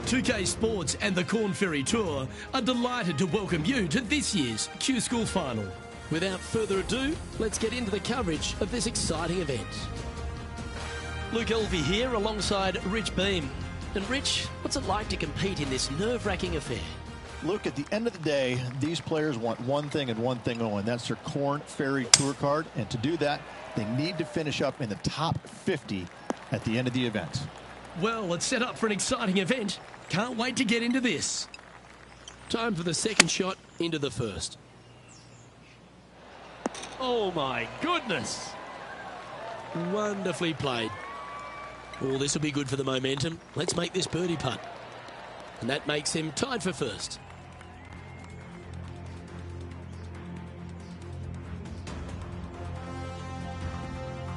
2K Sports and the Corn Ferry Tour are delighted to welcome you to this year's Q School Final. Without further ado, let's get into the coverage of this exciting event. Luke Elvey here alongside Rich Beam. And Rich, what's it like to compete in this nerve-wracking affair? Look, at the end of the day, these players want one thing and one thing only, and that's their Corn Ferry Tour card. And to do that, they need to finish up in the top 50 at the end of the event. Well, it's set up for an exciting event. Can't wait to get into this. Time for the second shot into the first. Oh my goodness. Wonderfully played. Oh, this will be good for the momentum. Let's make this birdie putt. And that makes him tied for first.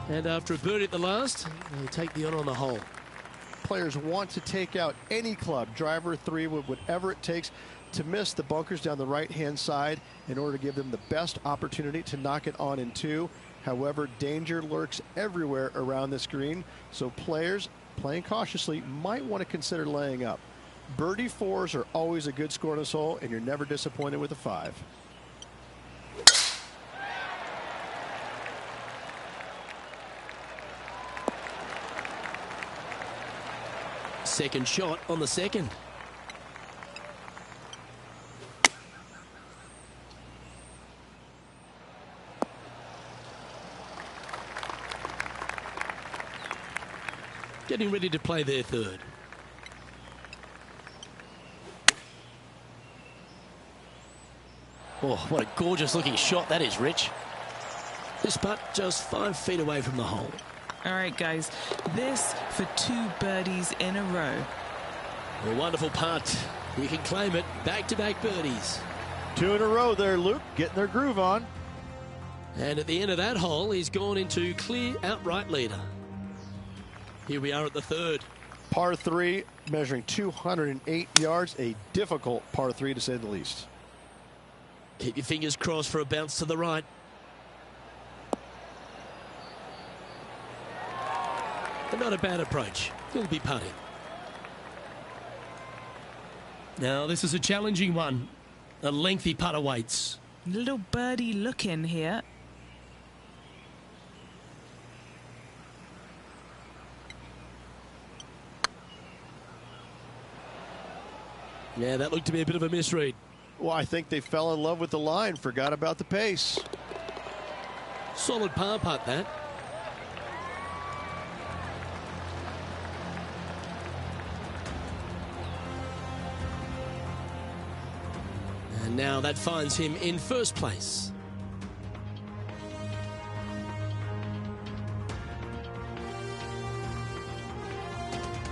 And after a birdie at the last, they'll take the honour on the hole. Players want to take out any club, driver, three, whatever it takes, to miss the bunkers down the right-hand side in order to give them the best opportunity to knock it on in two. However, danger lurks everywhere around this green, so players playing cautiously might want to consider laying up. Birdie fours are always a good score on this hole, and you're never disappointed with a 5. Second shot on the second. Getting ready to play their third. Oh, what a gorgeous looking shot that is, Rich. This putt just 5 feet away from the hole. All right, guys, this for 2 birdies in a row. A wonderful putt. You can claim it. Back-to-back birdies. 2 in a row there, Luke, getting their groove on. And at the end of that hole, he's gone into clear outright leader. Here we are at the third. Par 3, measuring 208 yards, a difficult par 3 to say the least. Keep your fingers crossed for a bounce to the right. But not a bad approach. He'll be putting. Now, this is a challenging one. A lengthy putt awaits. Little birdie look in here. Yeah, that looked to be a bit of a misread. Well, I think they fell in love with the line, forgot about the pace. Solid par putt, that. And now that finds him in first place.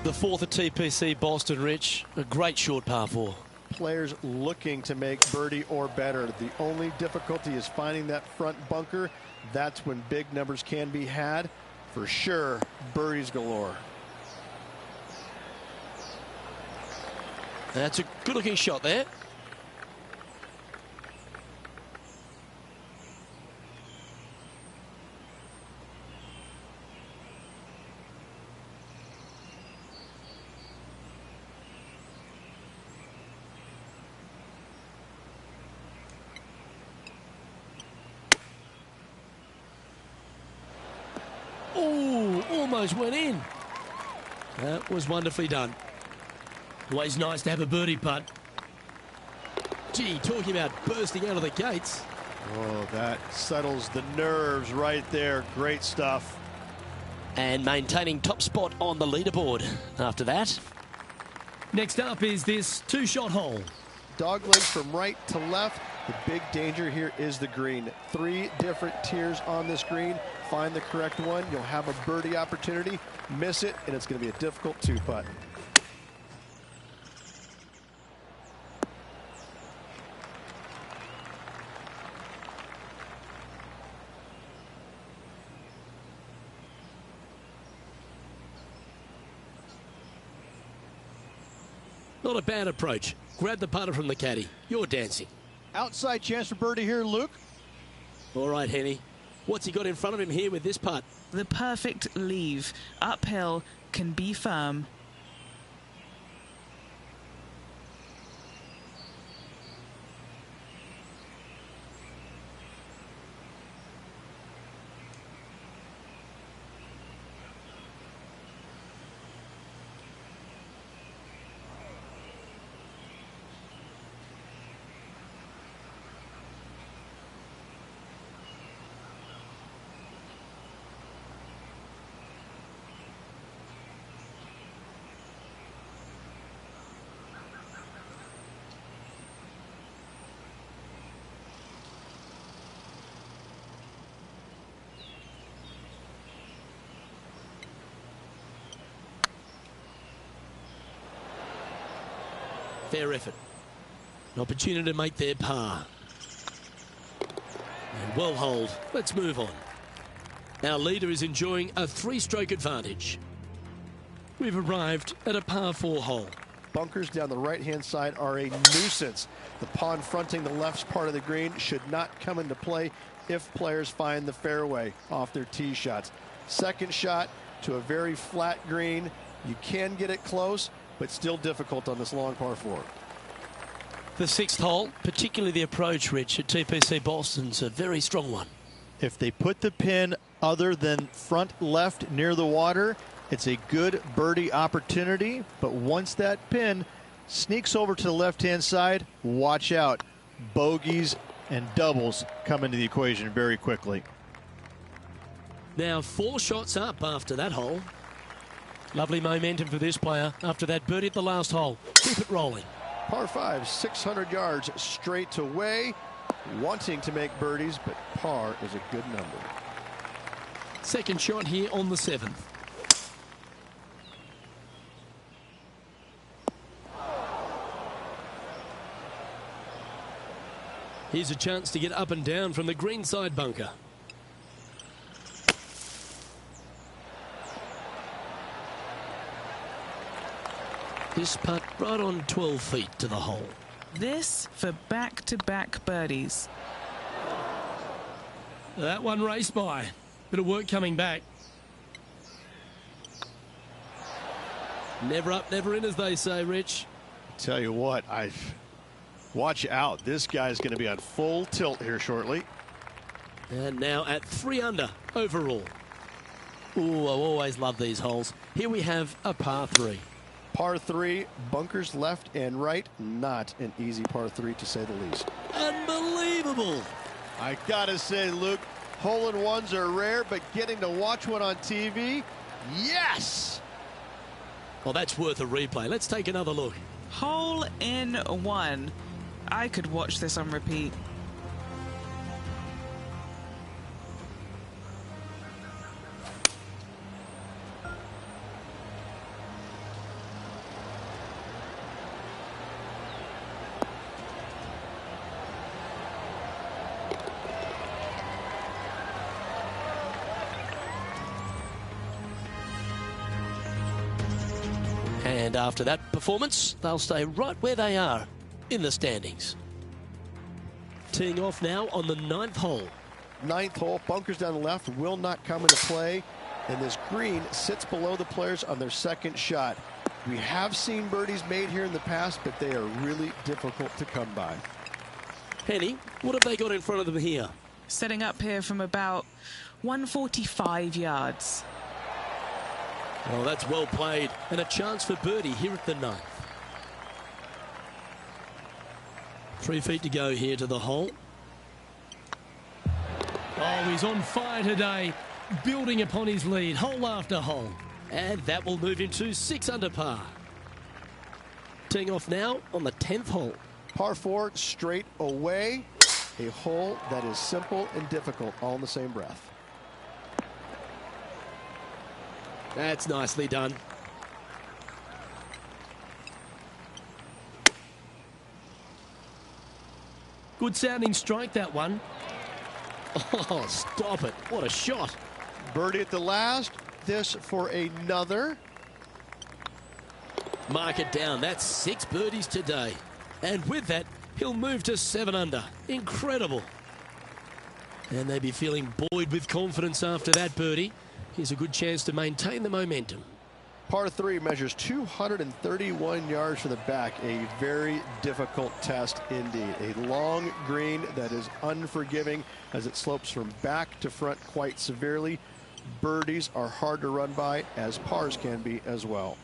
The fourth at TPC Boston, Rich. A great short par 4. Players looking to make birdie or better. The only difficulty is finding that front bunker. That's when big numbers can be had. For sure, birdies galore. That's a good-looking shot there. Oh, almost went in. That was wonderfully done. Always nice to have a birdie putt. Gee, talking about bursting out of the gates. Oh, that settles the nerves right there. Great stuff. And maintaining top spot on the leaderboard after that. Next up is this 2-shot hole. Dog legs from right to left. The big danger here is the green. 3 different tiers on this green. Find the correct one. You'll have a birdie opportunity. Miss it, and it's going to be a difficult 2-putt. Not a bad approach. Grab the putter from the caddy. You're dancing. Outside chance for birdie here, Luke. All right, Henny. What's he got in front of him here with this putt? The perfect leave. Uphill, can be firm. Fair effort. An opportunity to make their par. And well holed. Let's move on. Our leader is enjoying a 3-stroke advantage. We've arrived at a par 4 hole. Bunkers down the right-hand side are a nuisance. The pond fronting the left part of the green should not come into play if players find the fairway off their tee shots. Second shot to a very flat green. You can get it close, but still difficult on this long par 4. The 6th hole, particularly the approach, Rich, at TPC Boston's a very strong one. If they put the pin other than front left near the water, it's a good birdie opportunity, but once that pin sneaks over to the left-hand side, watch out. Bogeys and doubles come into the equation very quickly. Now 4 shots up after that hole. Lovely momentum for this player after that birdie at the last hole. Keep it rolling. Par 5, 600 yards straight away. Wanting to make birdies, but par is a good number. Second shot here on the 7th. Here's a chance to get up and down from the greenside bunker. This putt right on 12 feet to the hole. This for back-to-back birdies. That one raced by. Bit of work coming back. Never up, never in, as they say, Rich. Tell you what, watch out. This guy's going to be on full tilt here shortly. And now at 3 under overall. Ooh, I always love these holes. Here we have a par 3. Par 3, bunkers left and right. Not an easy par 3, to say the least. Unbelievable. I gotta say, Luke, hole-in-ones are rare, but getting to watch one on TV, yes! Well, that's worth a replay. Let's take another look. Hole in one. I could watch this on repeat. And after that performance, they'll stay right where they are in the standings. Teeing off now on the 9th hole. 9th hole, bunkers down the left will not come into play, and this green sits below the players on their second shot. We have seen birdies made here in the past, but they are really difficult to come by. Penny, what have they got in front of them here? Setting up here from about 145 yards. Oh, that's well played, and a chance for birdie here at the 9th. 3 feet to go here to the hole. Oh, he's on fire today, building upon his lead, hole after hole. And that will move him to 6 under par. Teeing off now on the 10th hole. Par 4, straight away. A hole that is simple and difficult all in the same breath. That's nicely done. Good sounding strike, that one. Oh, stop it. What a shot. Birdie at the last. This for another. Mark it down. That's 6 birdies today. And with that, he'll move to 7 under. Incredible. And they'd be feeling buoyed with confidence after that birdie. Here's a good chance to maintain the momentum. Par 3 measures 231 yards for the back. A very difficult test indeed. A long green that is unforgiving as it slopes from back to front quite severely. Birdies are hard to run by, as pars can be as well.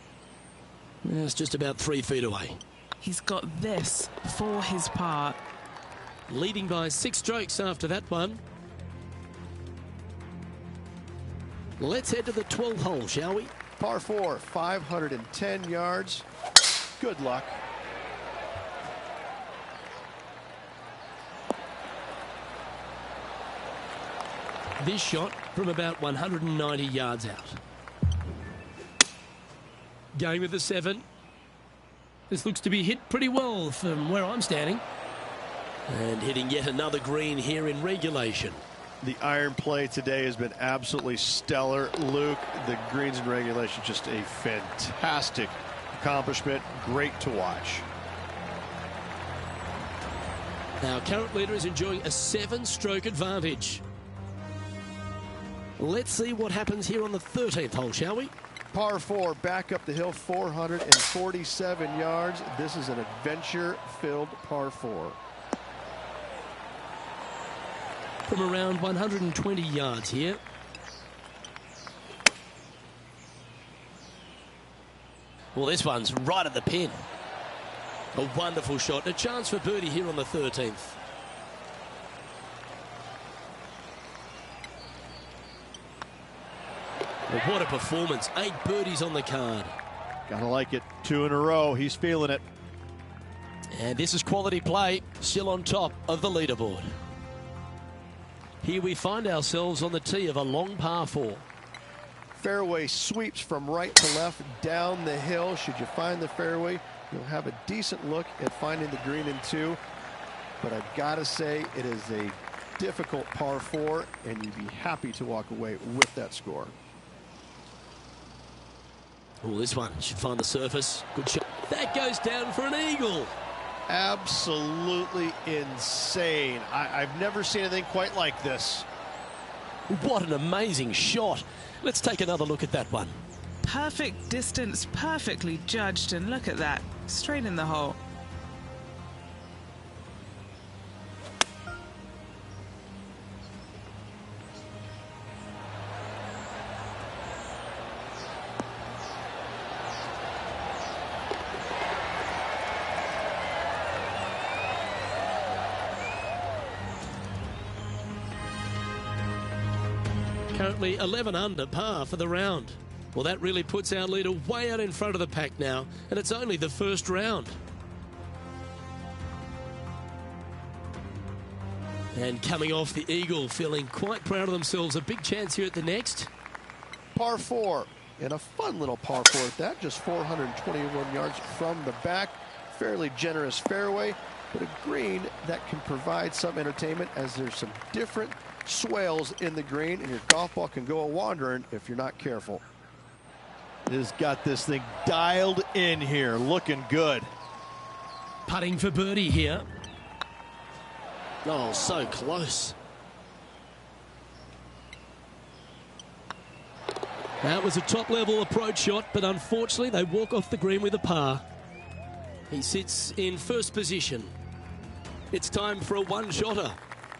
It's just about 3 feet away. He's got this for his par. Leading by 6 strokes after that one. Let's head to the 12th hole, shall we? Par 4, 510 yards. Good luck. This shot from about 190 yards out. Going with the 7. This looks to be hit pretty well from where I'm standing. And hitting yet another green here in regulation. The iron play today has been absolutely stellar, Luke. The greens in regulation, just a fantastic accomplishment. Great to watch. Our current leader is enjoying a 7-stroke advantage. Let's see what happens here on the 13th hole, shall we? Par 4, back up the hill, 447 yards. This is an adventure-filled par 4. From around 120 yards here. Well, this one's right at the pin. A wonderful shot. A chance for birdie here on the 13th. Well, what a performance. 8 birdies on the card. Gotta like it. 2 in a row. He's feeling it. And this is quality play. Still on top of the leaderboard. Here we find ourselves on the tee of a long par 4. Fairway sweeps from right to left down the hill. Should you find the fairway, you'll have a decent look at finding the green in 2. But I've got to say, it is a difficult par 4, and you'd be happy to walk away with that score. Oh, this one should find the surface. Good shot. That goes down for an eagle. Absolutely insane. I've never seen anything quite like this. What an amazing shot. Let's take another look at that one. Perfect distance, perfectly judged, and look at that. Straight in the hole. Currently 11 under par for the round. Well, that really puts our leader way out in front of the pack now, and it's only the first round. And coming off the eagle, feeling quite proud of themselves. A big chance here at the next. Par 4, and a fun little par 4 at that. Just 421 yards from the back. Fairly generous fairway, but a green that can provide some entertainment as there's some different swales in the green, and your golf ball can go a-wandering if you're not careful. Has got this thing dialed in here, looking good. Putting for birdie here. Oh, so close. That was a top-level approach shot, but unfortunately they walk off the green with a par. He sits in first position. It's time for a one-shotter.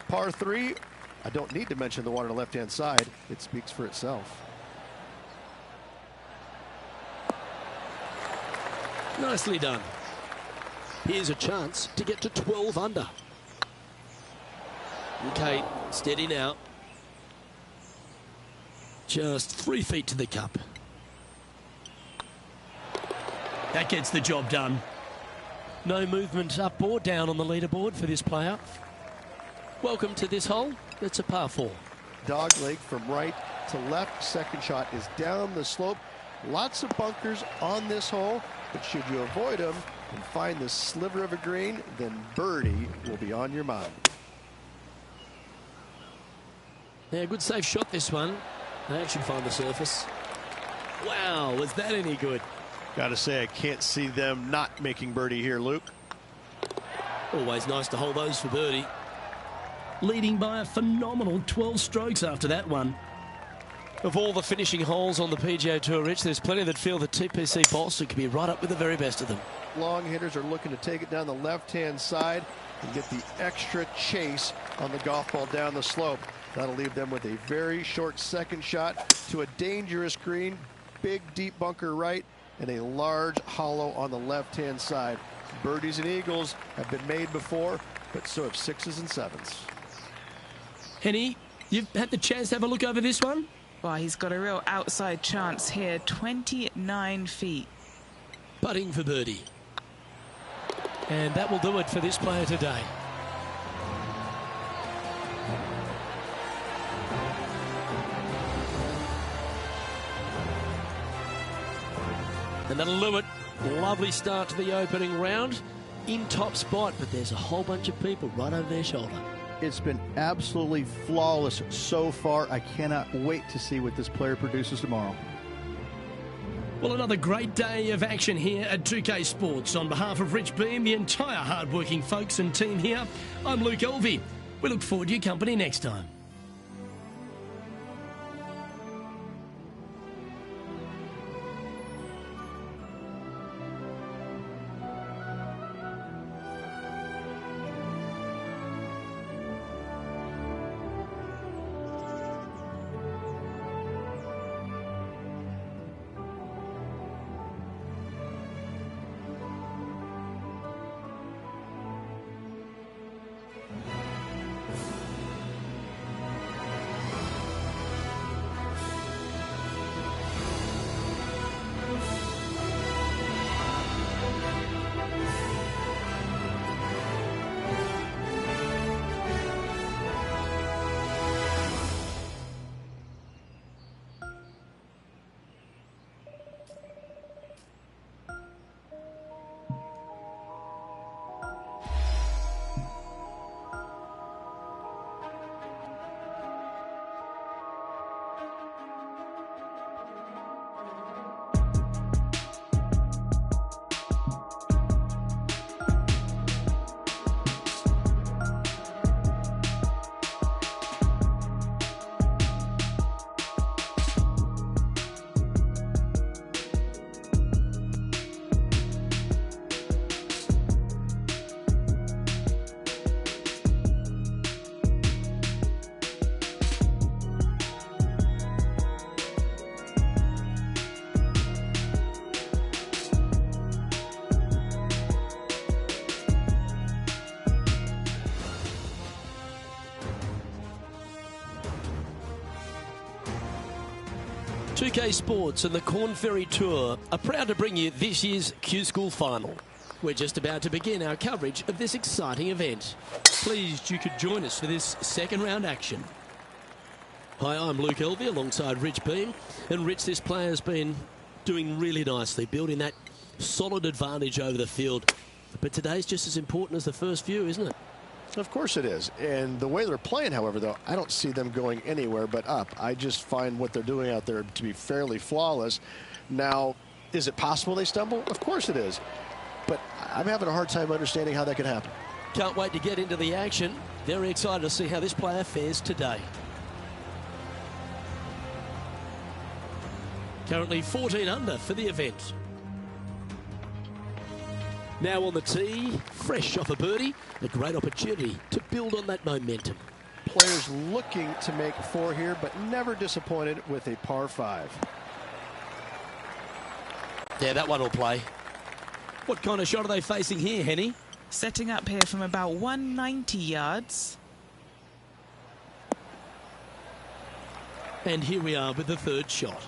Par 3, I don't need to mention the one on the left-hand side. It speaks for itself. Nicely done. Here's a chance to get to 12 under. Okay, steady now. Just 3 feet to the cup. That gets the job done. No movement up or down on the leaderboard for this player. Welcome to this hole. It's a par 4. Dog leg from right to left. Second shot is down the slope. Lots of bunkers on this hole, but should you avoid them and find this sliver of a green, then birdie will be on your mind. Yeah, good safe shot this one. That should find the surface. Wow, was that any good? Gotta say, I can't see them not making birdie here, Luke. Always nice to hold those for birdie. Leading by a phenomenal 12 strokes after that one. Of all the finishing holes on the PGA Tour, Rich, there's plenty that feel that TPC Boston could be right up with the very best of them. Long hitters are looking to take it down the left-hand side and get the extra chase on the golf ball down the slope. That'll leave them with a very short second shot to a dangerous green, big deep bunker right, and a large hollow on the left-hand side. Birdies and eagles have been made before, but so have 6s and 7s. Henny, you've had the chance to have a look over this one? Well, he's got a real outside chance here. 29 feet. Putting for birdie. And that will do it for this player today. And that'll do it Lovely start to the opening round. In top spot, but there's a whole bunch of people right over their shoulder. It's been absolutely flawless so far. I cannot wait to see what this player produces tomorrow. Well, another great day of action here at 2K Sports. On behalf of Rich Beam, the entire hard-working folks and team here, I'm Luke Elvey. We look forward to your company next time. K Sports and the Corn Ferry Tour are proud to bring you this year's Q School Final. We're just about to begin our coverage of this exciting event. Pleased you could join us for this second round action. Hi, I'm Luke Elvey alongside Rich Beam. And Rich, this player's been doing really nicely, building that solid advantage over the field. But today's just as important as the first few, isn't it? Of course it is. And the way they're playing, however, though, I don't see them going anywhere but up. I just find what they're doing out there to be fairly flawless. Now, is it possible they stumble? Of course it is. But I'm having a hard time understanding how that could happen. Can't wait to get into the action. Very excited to see how this player fares today. Currently 14 under for the event. Now on the tee, fresh off a birdie, a great opportunity to build on that momentum. Players looking to make four here, but never disappointed with a par 5. Yeah, that one will play. What kind of shot are they facing here, Henny? Setting up here from about 190 yards. And here we are with the third shot.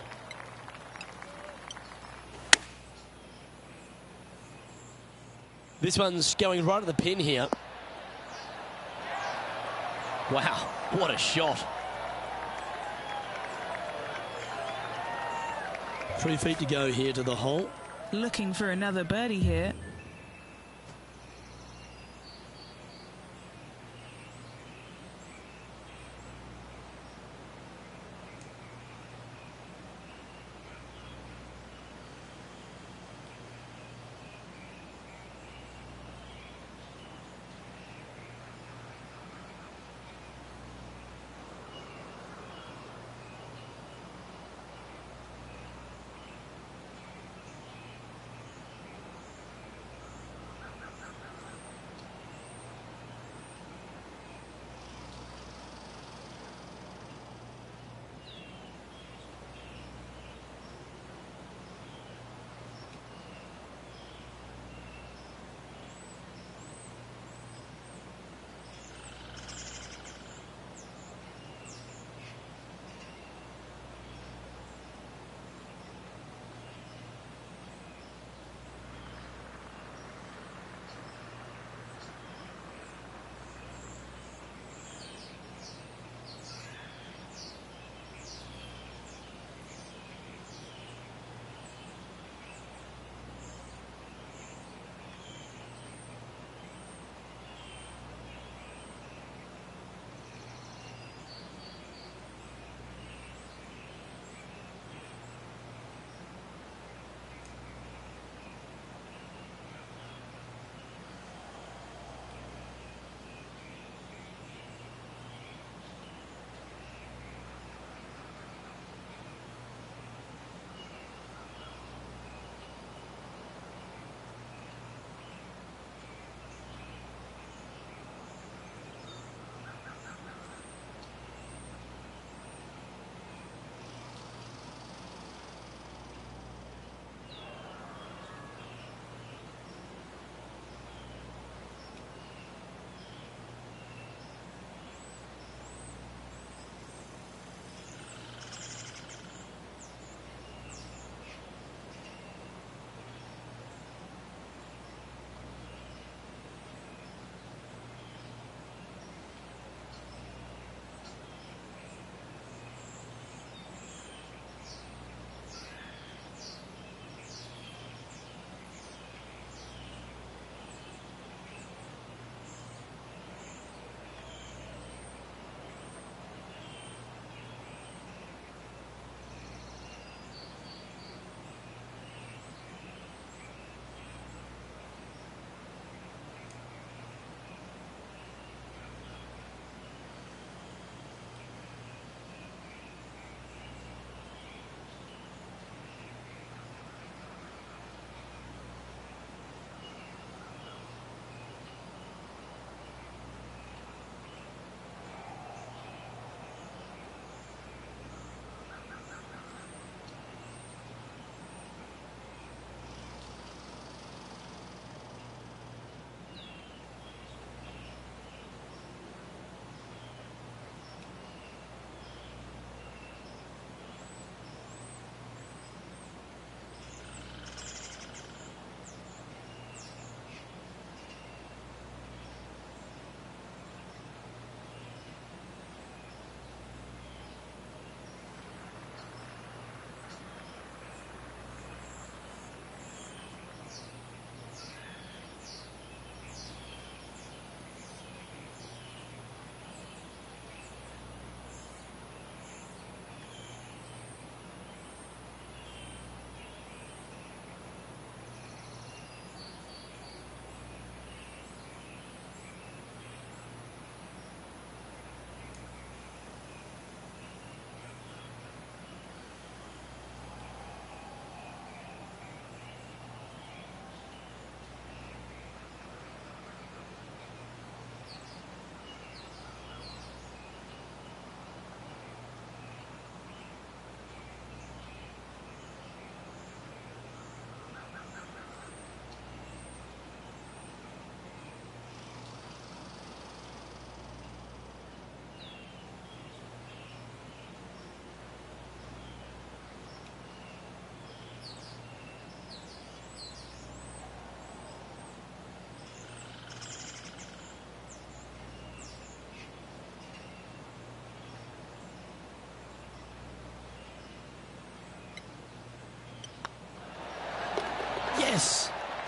This one's going right at the pin here. Wow, what a shot. 3 feet to go here to the hole. Looking for another birdie here.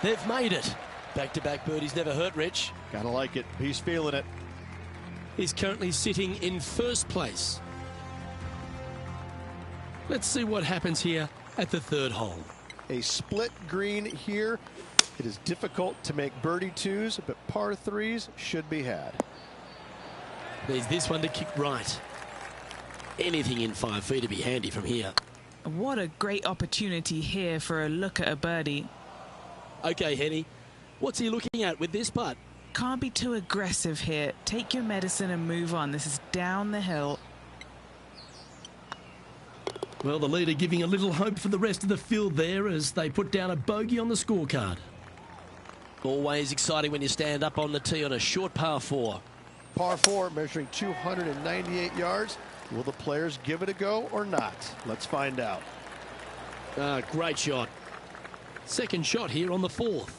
They've made it. Back-to-back birdies never hurt, Rich. Gotta like it. He's feeling it. He's currently sitting in first place. Let's see what happens here at the third hole. A split green here. It is difficult to make birdie twos, but par threes should be had. There's this one to kick right. Anything in 5 feet to be handy from here. What a great opportunity here for a look at a birdie. Okay, Henny, what's he looking at with this putt? Can't be too aggressive here. Take your medicine and move on. This is down the hill. Well, the leader giving a little hope for the rest of the field there as they put down a bogey on the scorecard. Always exciting when you stand up on the tee on a short par 4. Par 4 measuring 298 yards. Will the players give it a go or not? Let's find out. Great shot. Second shot here on the 4th.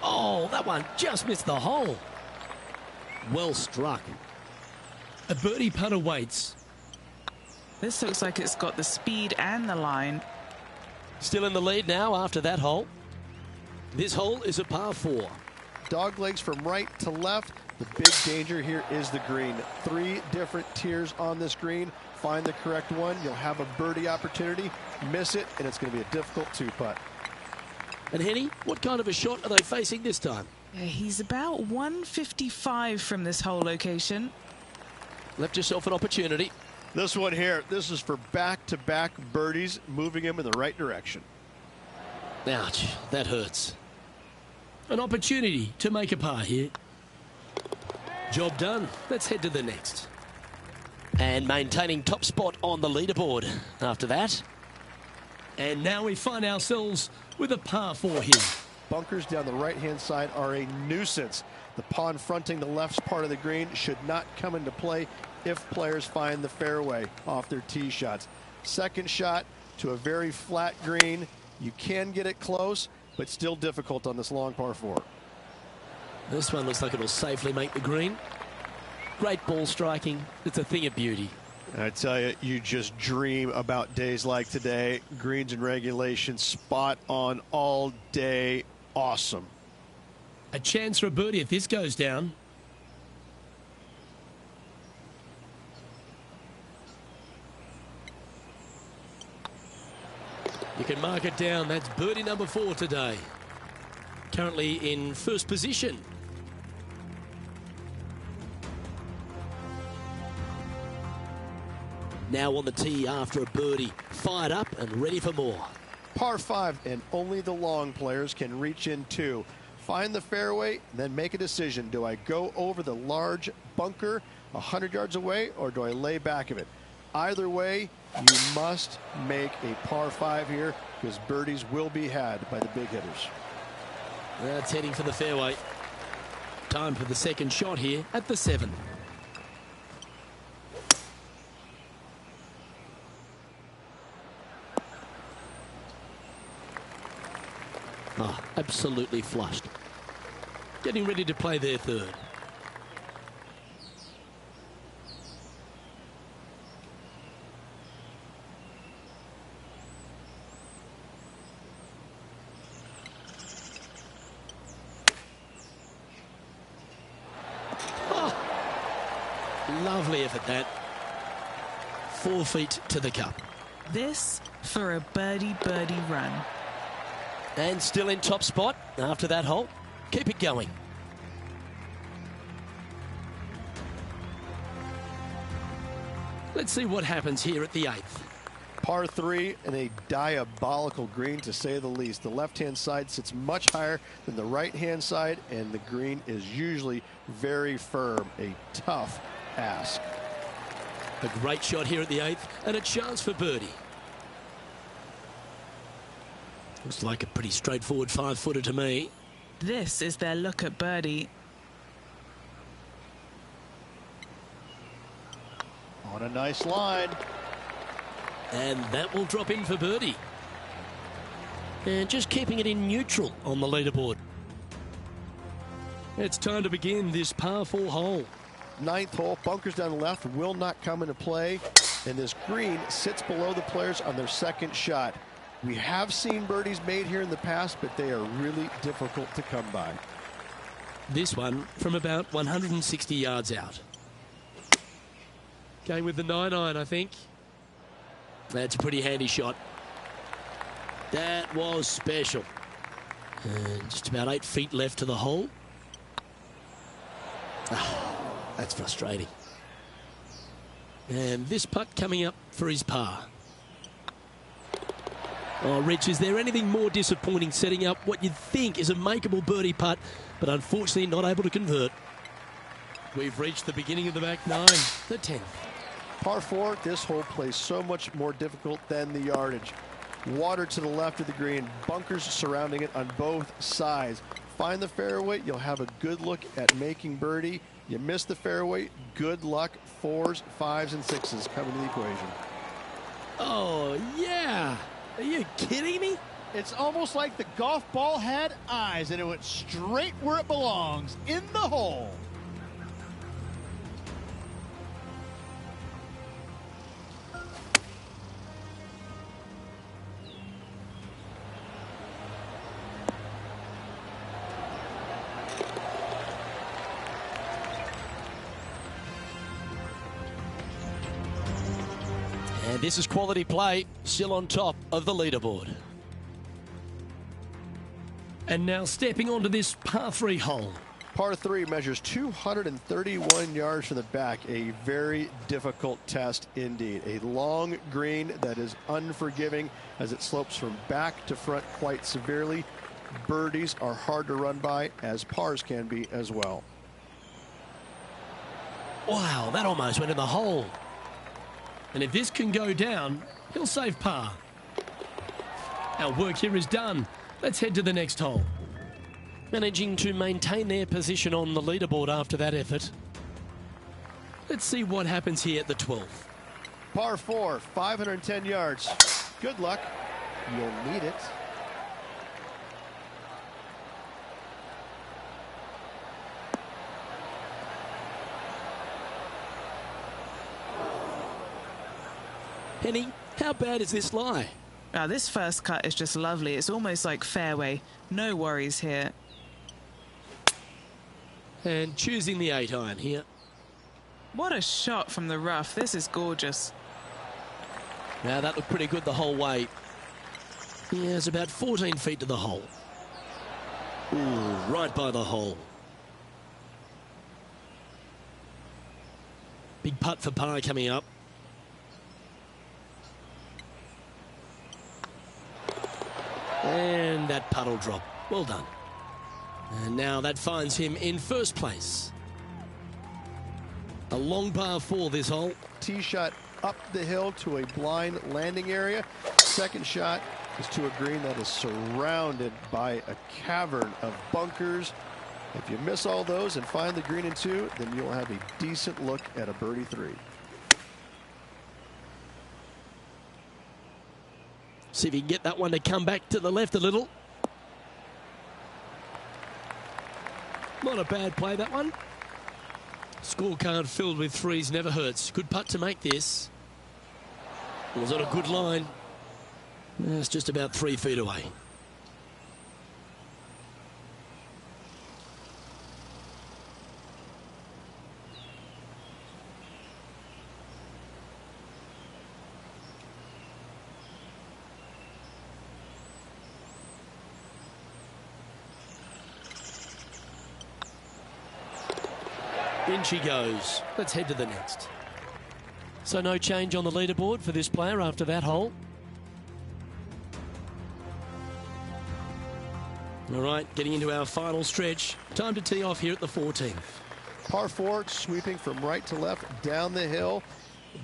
Oh, that one just missed the hole. Well struck. A birdie putt awaits. This looks like it's got the speed and the line. Still in the lead now after that hole. This hole is a par 4. Dog legs from right to left. The big danger here is the green. 3 different tiers on this green. Find the correct one. You'll have a birdie opportunity. Miss it, and it's going to be a difficult 2-putt. And Henny, what kind of a shot are they facing this time? Yeah, he's about 155 from this hole location. Left yourself an opportunity. This one here, this is for back-to-back birdies, moving him in the right direction. Ouch, that hurts. An opportunity to make a par here. Job done. Let's head to the next. And maintaining top spot on the leaderboard after that. And now we find ourselves with a par 4 here. Bunkers down the right-hand side are a nuisance. The pond fronting the left part of the green should not come into play if players find the fairway off their tee shots. Second shot to a very flat green. You can get it close, but still difficult on this long par 4. This one looks like it'll safely make the green. Great ball striking. It's a thing of beauty. I tell you, you just dream about days like today. Greens and regulation, spot on all day. Awesome. A chance for a birdie if this goes down. You can mark it down. That's birdie number 4 today. Currently in first position. Now on the tee after a birdie. Fired up and ready for more. Par 5, and only the long players can reach in 2. Find the fairway, then make a decision. Do I go over the large bunker 100 yards away, or do I lay back of it? Either way, you must make a par 5 here, because birdies will be had by the big hitters. That's heading for the fairway. Time for the second shot here at the 7. Oh, absolutely flushed. Getting ready to play their third. Lovely effort that. 4 feet to the cup. This for a birdie run. And still in top spot after that hole. Keep it going. Let's see what happens here at the 8th. Par 3 and a diabolical green, to say the least. The left-hand side sits much higher than the right-hand side, and the green is usually very firm. A tough ask. A great shot here at the 8th, and a chance for birdie. Looks like a pretty straightforward 5-footer to me. This is their look at birdie. On a nice line. And that will drop in for birdie. And just keeping it in neutral on the leaderboard. It's time to begin this par 4 hole. 9th hole, bunkers down the left will not come into play, and this green sits below the players on their second shot. We have seen birdies made here in the past, but they are really difficult to come by. This one from about 160 yards out. Going with the 9-iron, I think. That's a pretty handy shot. That was special. And just about 8 feet left to the hole. That's frustrating. And this putt coming up for his par. Oh, Rich, is there anything more disappointing setting up what you'd think is a makeable birdie putt, but unfortunately not able to convert? We've reached the beginning of the back 9, the 10th. Par 4, this hole plays so much more difficult than the yardage. Water to the left of the green, bunkers surrounding it on both sides. Find the fairway, you'll have a good look at making birdie. You miss the fairway, good luck. 4s, 5s, and 6s come into the equation. Oh, yeah. Are you kidding me? It's almost like the golf ball had eyes and it went straight where it belongs, in the hole. And this is quality play, still on top of the leaderboard. And now stepping onto this par 3 hole. Par 3 measures 231 yards from the back. A very difficult test indeed. A long green that is unforgiving as it slopes from back to front quite severely. Birdies are hard to run by, as pars can be as well. Wow, that almost went in the hole. And if this can go down, he'll save par. Our work here is done. Let's head to the next hole. Managing to maintain their position on the leaderboard after that effort. Let's see what happens here at the 12th. Par 4, 510 yards. Good luck. You'll need it. Penny, how bad is this lie? Now, this first cut is just lovely. It's almost like fairway. No worries here. And choosing the 8-iron here. What a shot from the rough. This is gorgeous. Now, that looked pretty good the whole way. Yeah, it's about 14 feet to the hole. Ooh, right by the hole. Big putt for par coming up. And that putt will drop. Well done. And now that finds him in first place. A long par 4 this hole. Tee shot up the hill to a blind landing area. Second shot is to a green that is surrounded by a cavern of bunkers. If you miss all those and find the green in 2, then you'll have a decent look at a birdie 3. See if you can get that one to come back to the left a little. Not a bad play, that one. Scorecard filled with 3s never hurts. Good putt to make this. It was on a good line. It's just about 3 feet away. In she goes. Let's head to the next. So no change on the leaderboard for this player after that hole. All right, getting into our final stretch. Time to tee off here at the 14th. Par 4, sweeping from right to left down the hill.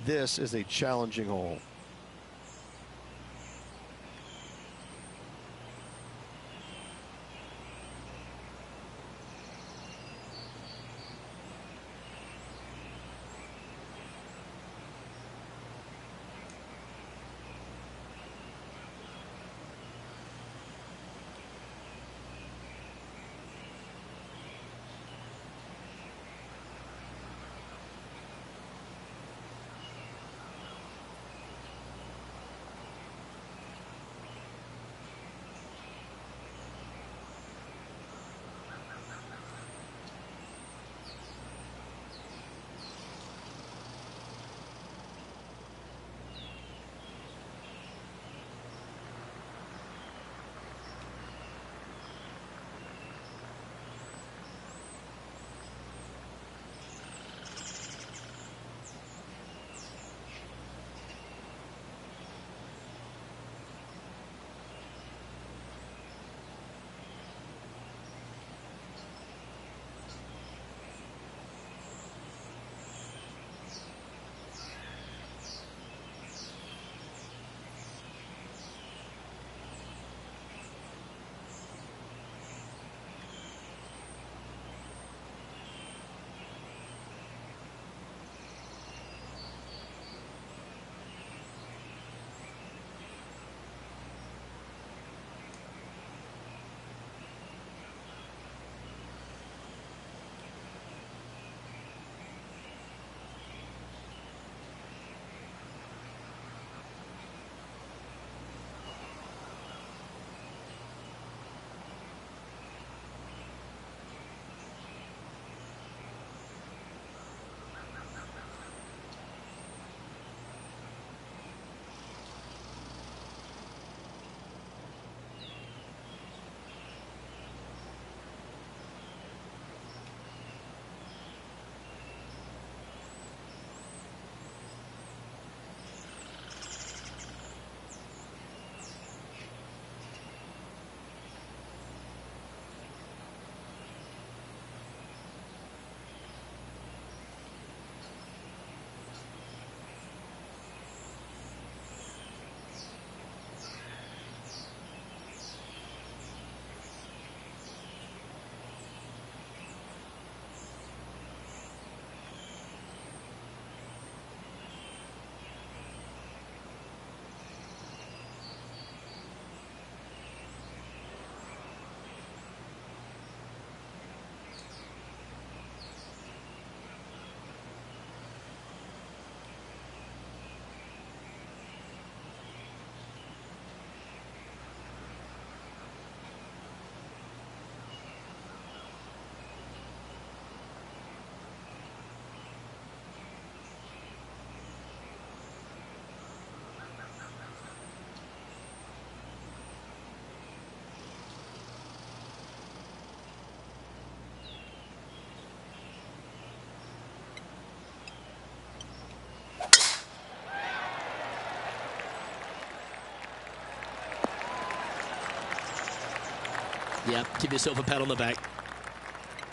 This is a challenging hole. Yeah, give yourself a pat on the back.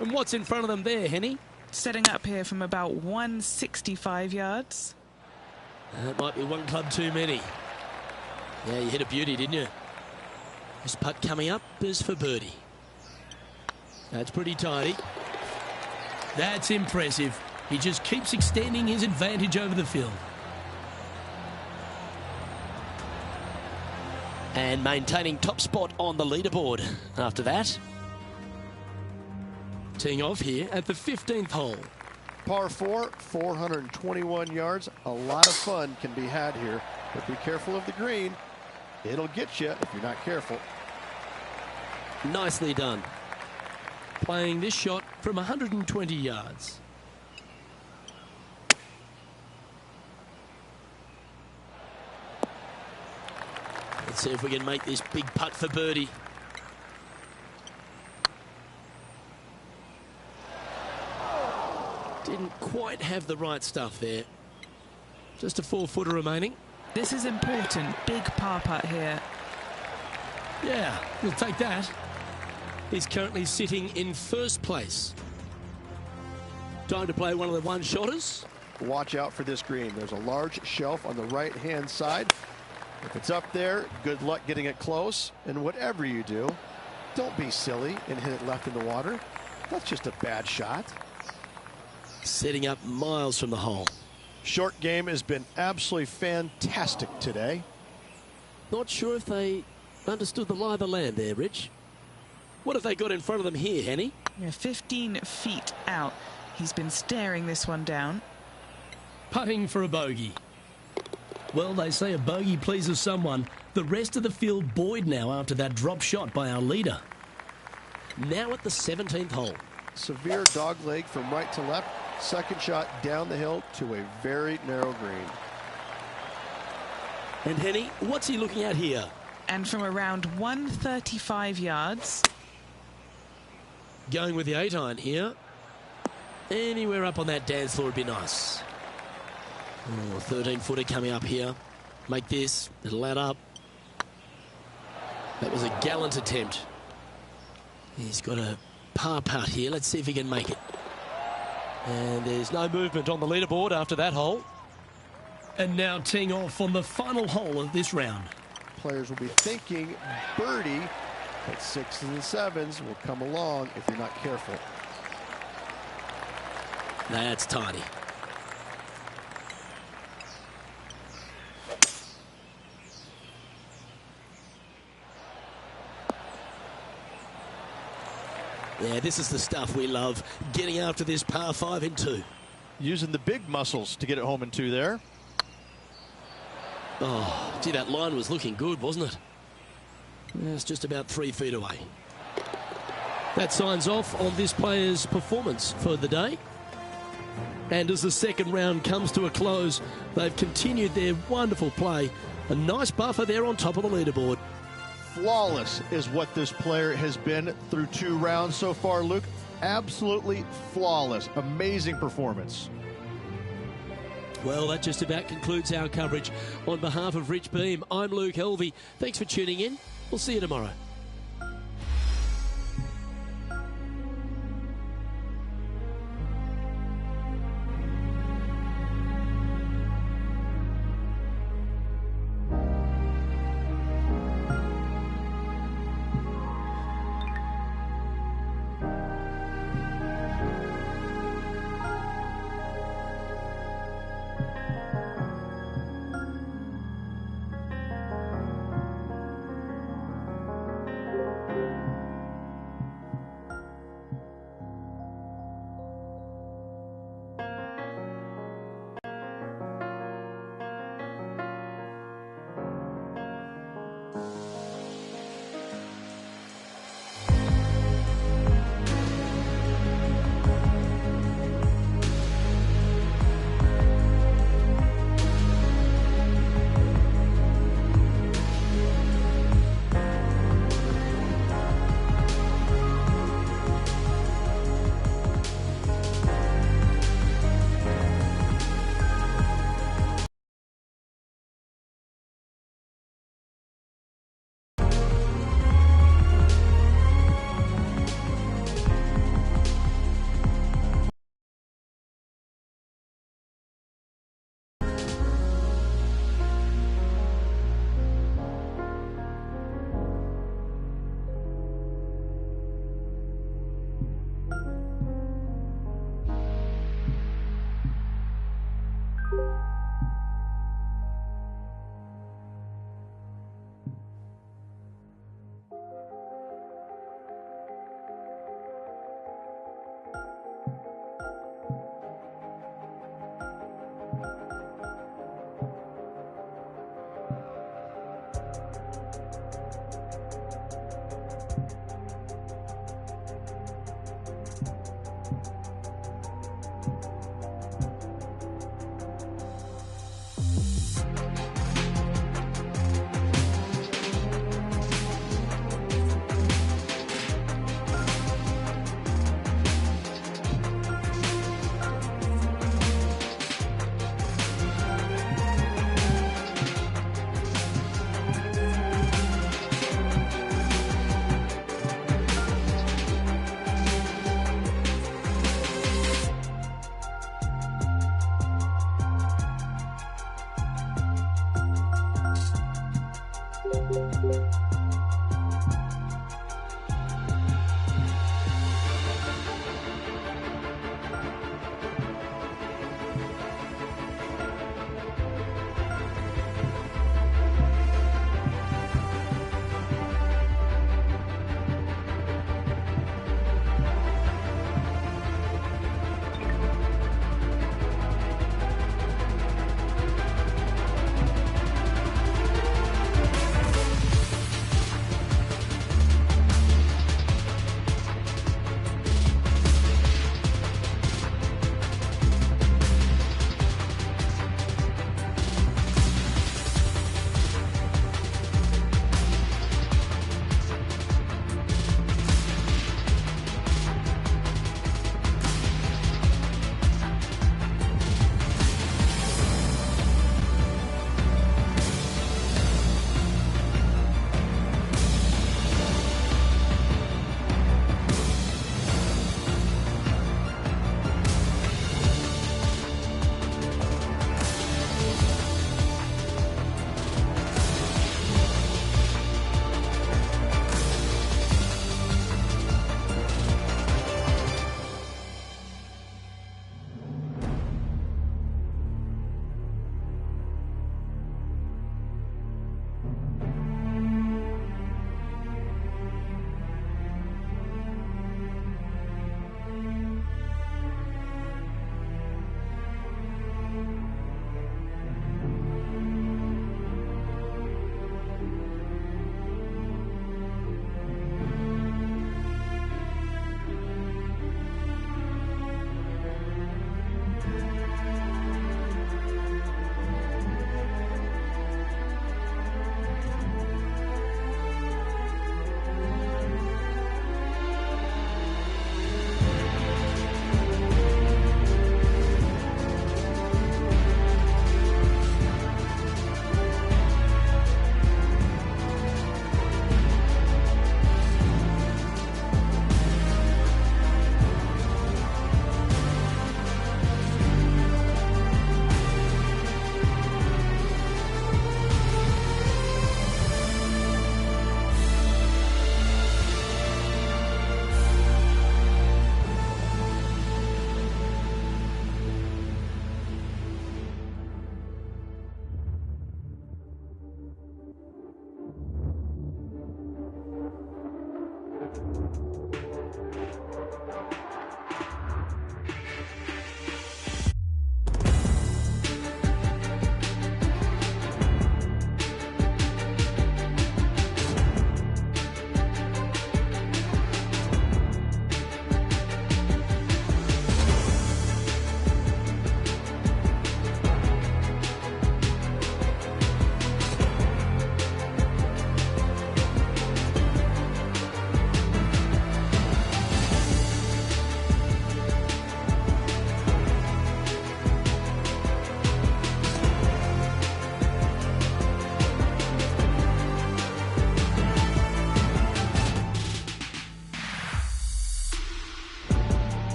And what's in front of them there, Henny? Setting up here from about 165 yards. That might be one club too many. Yeah, you hit a beauty, didn't you? This putt coming up is for birdie. That's pretty tidy. That's impressive. He just keeps extending his advantage over the field. And maintaining top spot on the leaderboard after that. Teeing off here at the 15th hole. Par 4, 421 yards. A lot of fun can be had here, but be careful of the green. It'll get you if you're not careful. Nicely done. Playing this shot from 120 yards. Let's see if we can make this big putt for birdie. Didn't quite have the right stuff there. Just a 4-footer remaining. This is important. Big par putt here. Yeah, we'll take that. He's currently sitting in first place. Time to play one of the one-shotters. Watch out for this green. There's a large shelf on the right-hand side. If it's up there, good luck getting it close. And whatever you do, don't be silly and hit it left in the water. That's just a bad shot. Setting up miles from the hole. Short game has been absolutely fantastic today. Not sure if they understood the lie of the land there, Rich. What have they got in front of them here, Henny? Yeah, 15 feet out. He's been staring this one down. Putting for a bogey. Well, they say a bogey pleases someone. The rest of the field buoyed now after that drop shot by our leader. Now at the 17th hole. Severe dog leg from right to left. Second shot down the hill to a very narrow green. And Henny, what's he looking at here? And from around 135 yards. Going with the 8-iron here. Anywhere up on that dance floor would be nice. Oh, 13-footer coming up here. Make this. It'll add up. That was a gallant attempt. He's got a par putt here. Let's see if he can make it. And there's no movement on the leaderboard after that hole. And now teeing off on the final hole of this round. Players will be thinking birdie, but 6s and 7s will come along if you're not careful. That's tiny. Yeah, this is the stuff we love. Getting after this par 5 in 2. Using the big muscles to get it home in 2 there. Oh, gee, that line was looking good, wasn't it? It's just about 3 feet away. That signs off on this player's performance for the day. And as the second round comes to a close, they've continued their wonderful play. A nice buffer there on top of the leaderboard. Flawless is what this player has been through 2 rounds so far, Luke. Absolutely flawless. Amazing performance. Well, that just about concludes our coverage. On behalf of Rich Beem, I'm Luke Helvey. Thanks for tuning in. We'll see you tomorrow.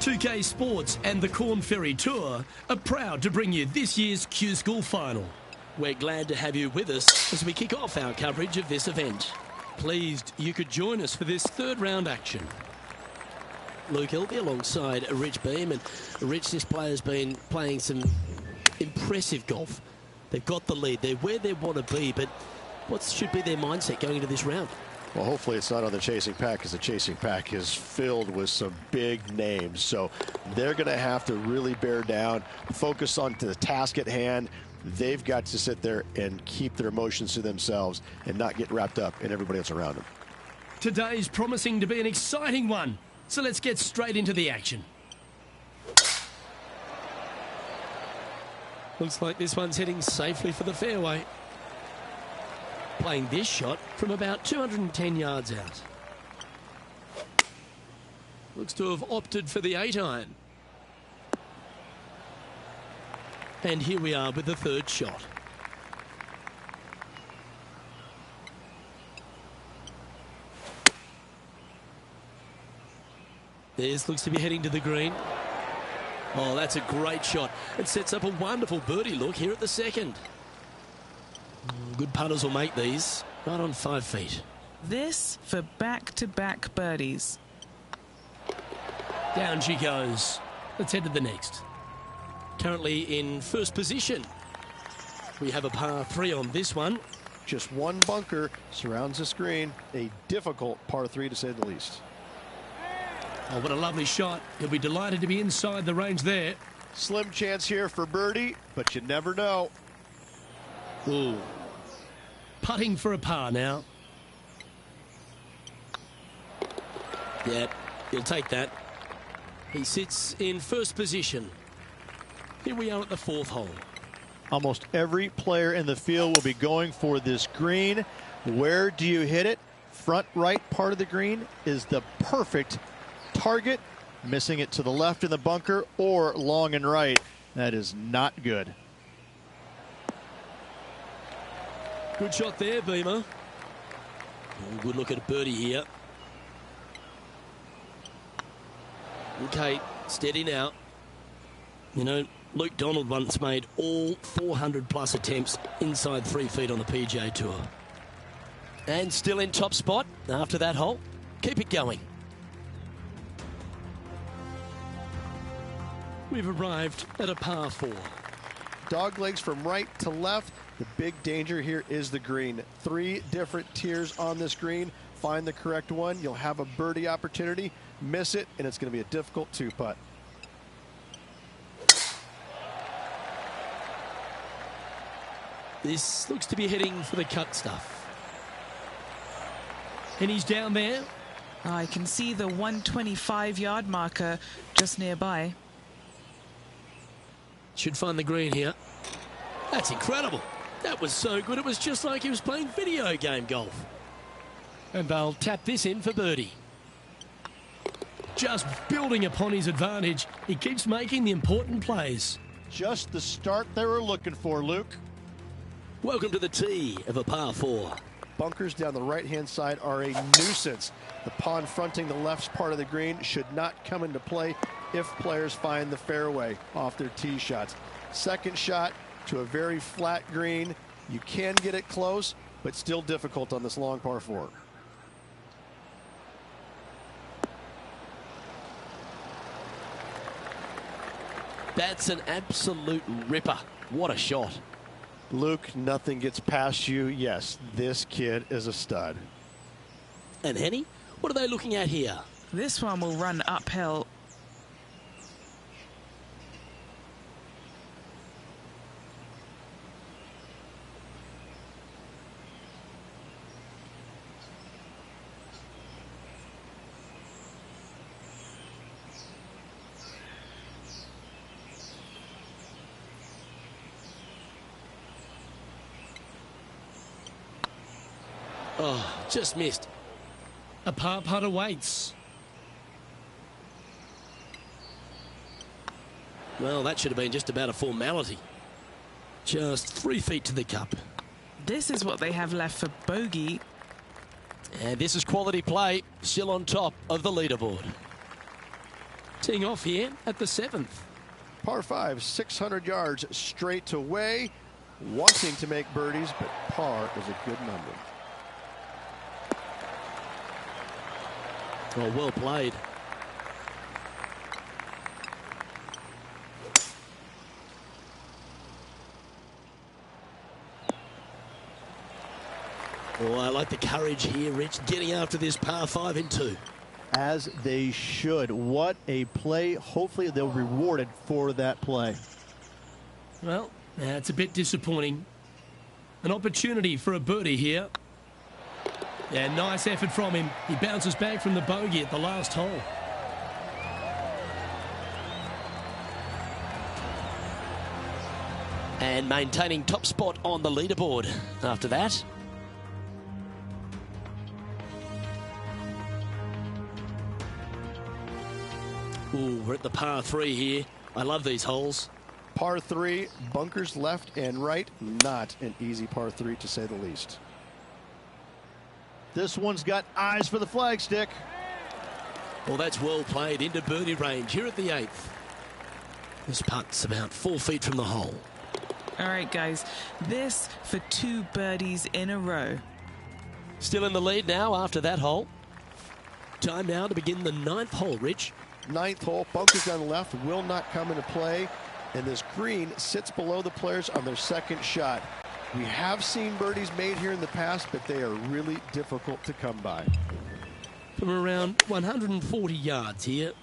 2K Sports and the Corn Ferry Tour are proud to bring you this year's Q School Final. We're glad to have you with us as we kick off our coverage of this event. Pleased you could join us for this third round action. Luke Elby alongside Rich Beam, and Rich, this player's been playing some impressive golf. They've got the lead, they're where they want to be, but what should be their mindset going into this round? Well, hopefully it's not on the chasing pack, because the chasing pack is filled with some big names. So they're going to have to really bear down, focus on the task at hand. They've got to sit there and keep their emotions to themselves and not get wrapped up in everybody else around them. Today's promising to be an exciting one, so let's get straight into the action. Looks like this one's heading safely for the fairway. Playing this shot from about 210 yards out. Looks to have opted for the 8-iron. And here we are with the third shot. This looks to be heading to the green. Oh, that's a great shot. It sets up a wonderful birdie look here at the second. Good putters will make these right on 5 feet. This for back-to-back birdies. Down she goes. Let's head to the next. Currently in first position. We have a par 3 on this one. Just one bunker surrounds the screen. A difficult par 3 to say the least. Oh, what a lovely shot. He'll be delighted to be inside the range there. Slim chance here for birdie, but you never know. Ooh. Putting for a par now. Yep, he'll take that. He sits in first position. Here we are at the 4th hole. Almost every player in the field will be going for this green. Where do you hit it? Front right part of the green is the perfect target. Missing it to the left in the bunker or long and right. That is not good. Good shot there, Beamer. Oh, good look at a birdie here. Okay, steady now. You know, Luke Donald once made all 400-plus attempts inside 3 feet on the PGA Tour. And still in top spot after that hole. Keep it going. We've arrived at a par 4. Dog legs from right to left. The big danger here is the green. 3 different tiers on this green. Find the correct one. You'll have a birdie opportunity. Miss it, and it's going to be a difficult 2-putt. This looks to be heading for the cut stuff. And he's down there. I can see the 125-yard marker just nearby. Should find the green here. That's incredible. That was so good, it was just like he was playing video game golf. And they'll tap this in for birdie. Just building upon his advantage. He keeps making the important plays. Just the start they were looking for, Luke. Welcome to the tee of a par 4. Bunkers down the right-hand side are a nuisance. The pond fronting the left part of the green should not come into play if players find the fairway off their tee shots. Second shot to a very flat green. You can get it close, but still difficult on this long par 4. That's an absolute ripper. What a shot. Luke, nothing gets past you. Yes, this kid is a stud. And Henny, what are they looking at here? This one will run uphill. Oh, just missed. A par putt awaits. Well, that should have been just about a formality. Just 3 feet to the cup. This is what they have left for bogey. And this is quality play, still on top of the leaderboard. Teeing off here at the 7th. Par 5, 600 yards straight away. Wanting to make birdies, but par is a good number. Well played. Oh, I like the courage here, Rich, getting after this par 5 in 2. As they should. What a play. Hopefully they'll be rewarded for that play. Well, it's a bit disappointing. An opportunity for a birdie here. Yeah, nice effort from him. He bounces back from the bogey at the last hole. And maintaining top spot on the leaderboard after that. Ooh, we're at the par 3 here. I love these holes. Par 3, bunkers left and right. Not an easy par 3, to say the least. This one's got eyes for the flagstick. Well, that's well played into birdie range here at the 8th. This putt's about 4 feet from the hole. All right, guys, this for 2 birdies in a row. Still in the lead now after that hole. Time now to begin the 9th hole, Rich. 9th hole, bunkers down the left will not come into play, and this green sits below the players on their second shot. We have seen birdies made here in the past, but they are really difficult to come by. From around 140 yards here.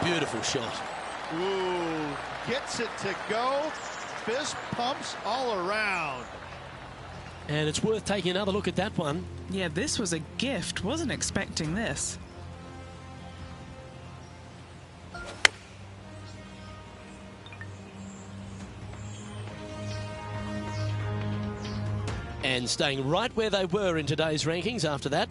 Beautiful shot. Ooh, gets it to go. Fist pumps all around. And it's worth taking another look at that one. Yeah, this was a gift. Wasn't expecting this. And staying right where they were in today's rankings after that.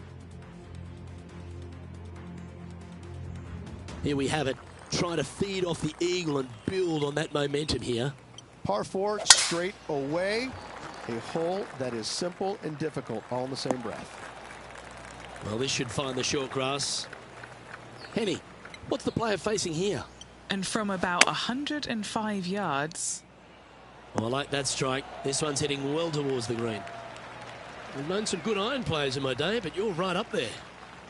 Here we have it. Trying to feed off the eagle and build on that momentum here. Par 4, straight away. A hole that is simple and difficult all in the same breath. Well, this should find the short grass. Henny, what's the player facing here? And from about 105 yards. Oh, I like that strike. This one's heading well towards the green. We've known some good iron players in my day, but you're right up there.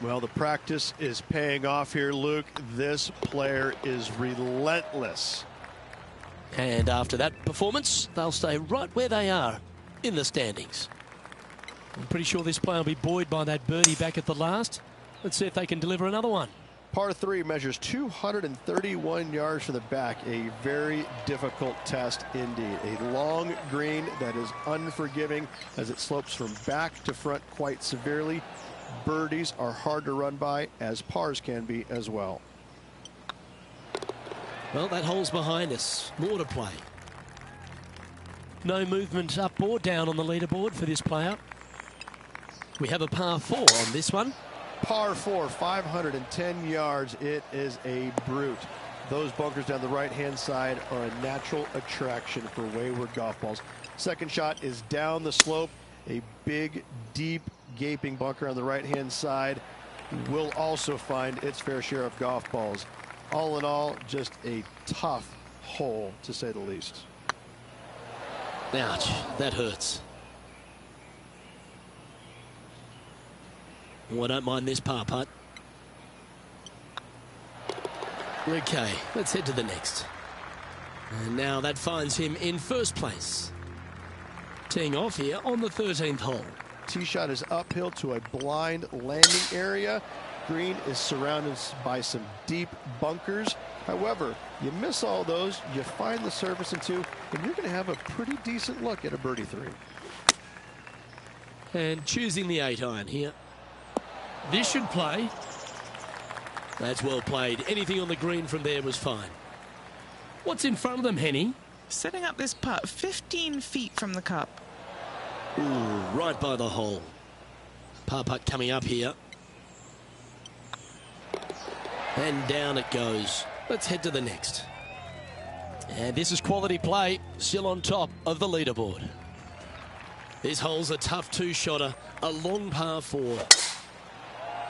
Well, the practice is paying off here, Luke. This player is relentless. And after that performance, they'll stay right where they are in the standings. I'm pretty sure this player will be buoyed by that birdie back at the last. Let's see if they can deliver another one. Par 3 measures 231 yards from the back. A very difficult test indeed. A long green that is unforgiving as it slopes from back to front quite severely. Birdies are hard to run by, as pars can be as well. Well, that hole's behind us. More to play. No movement up or down on the leaderboard for this player. We have a par 4 on this one. Par 4, 510 yards. It is a brute. Those bunkers down the right-hand side are a natural attraction for wayward golf balls. Second shot is down the slope. A big, deep, gaping bunker on the right-hand side will also find its fair share of golf balls. All in all, just a tough hole, to say the least. Ouch, that hurts. Oh, I don't mind this par putt. Okay, let's head to the next. And now that finds him in first place. Teeing off here on the 13th hole. Tee shot is uphill to a blind landing area. Green is surrounded by some deep bunkers. However, you miss all those, you find the surface in 2, and you're going to have a pretty decent look at a birdie 3. And choosing the 8-iron here. This should play. That's well played. Anything on the green from there was fine. What's in front of them, Henny? Setting up this putt 15 feet from the cup. Ooh, right by the hole. Par putt coming up here. And down it goes. Let's head to the next. And this is quality play, still on top of the leaderboard. This hole's a tough 2-shotter, a long par 4.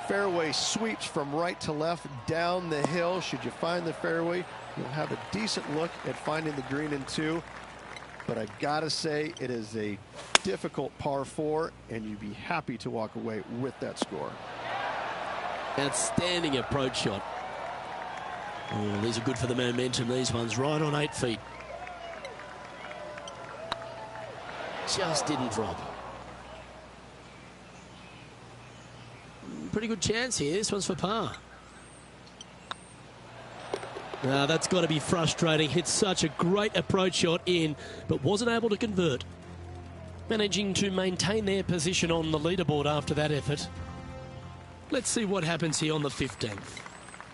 Fairway sweeps from right to left down the hill. Should you find the fairway, you'll have a decent look at finding the green in 2. But I gotta say, it is a difficult par 4, and you'd be happy to walk away with that score. Outstanding approach shot. Oh, these are good for the momentum, these ones, right on 8 feet. Just didn't drop. Pretty good chance here. This one's for par. That's got to be frustrating. Hit such a great approach shot in, but wasn't able to convert. Managing to maintain their position on the leaderboard after that effort. Let's see what happens here on the 15th.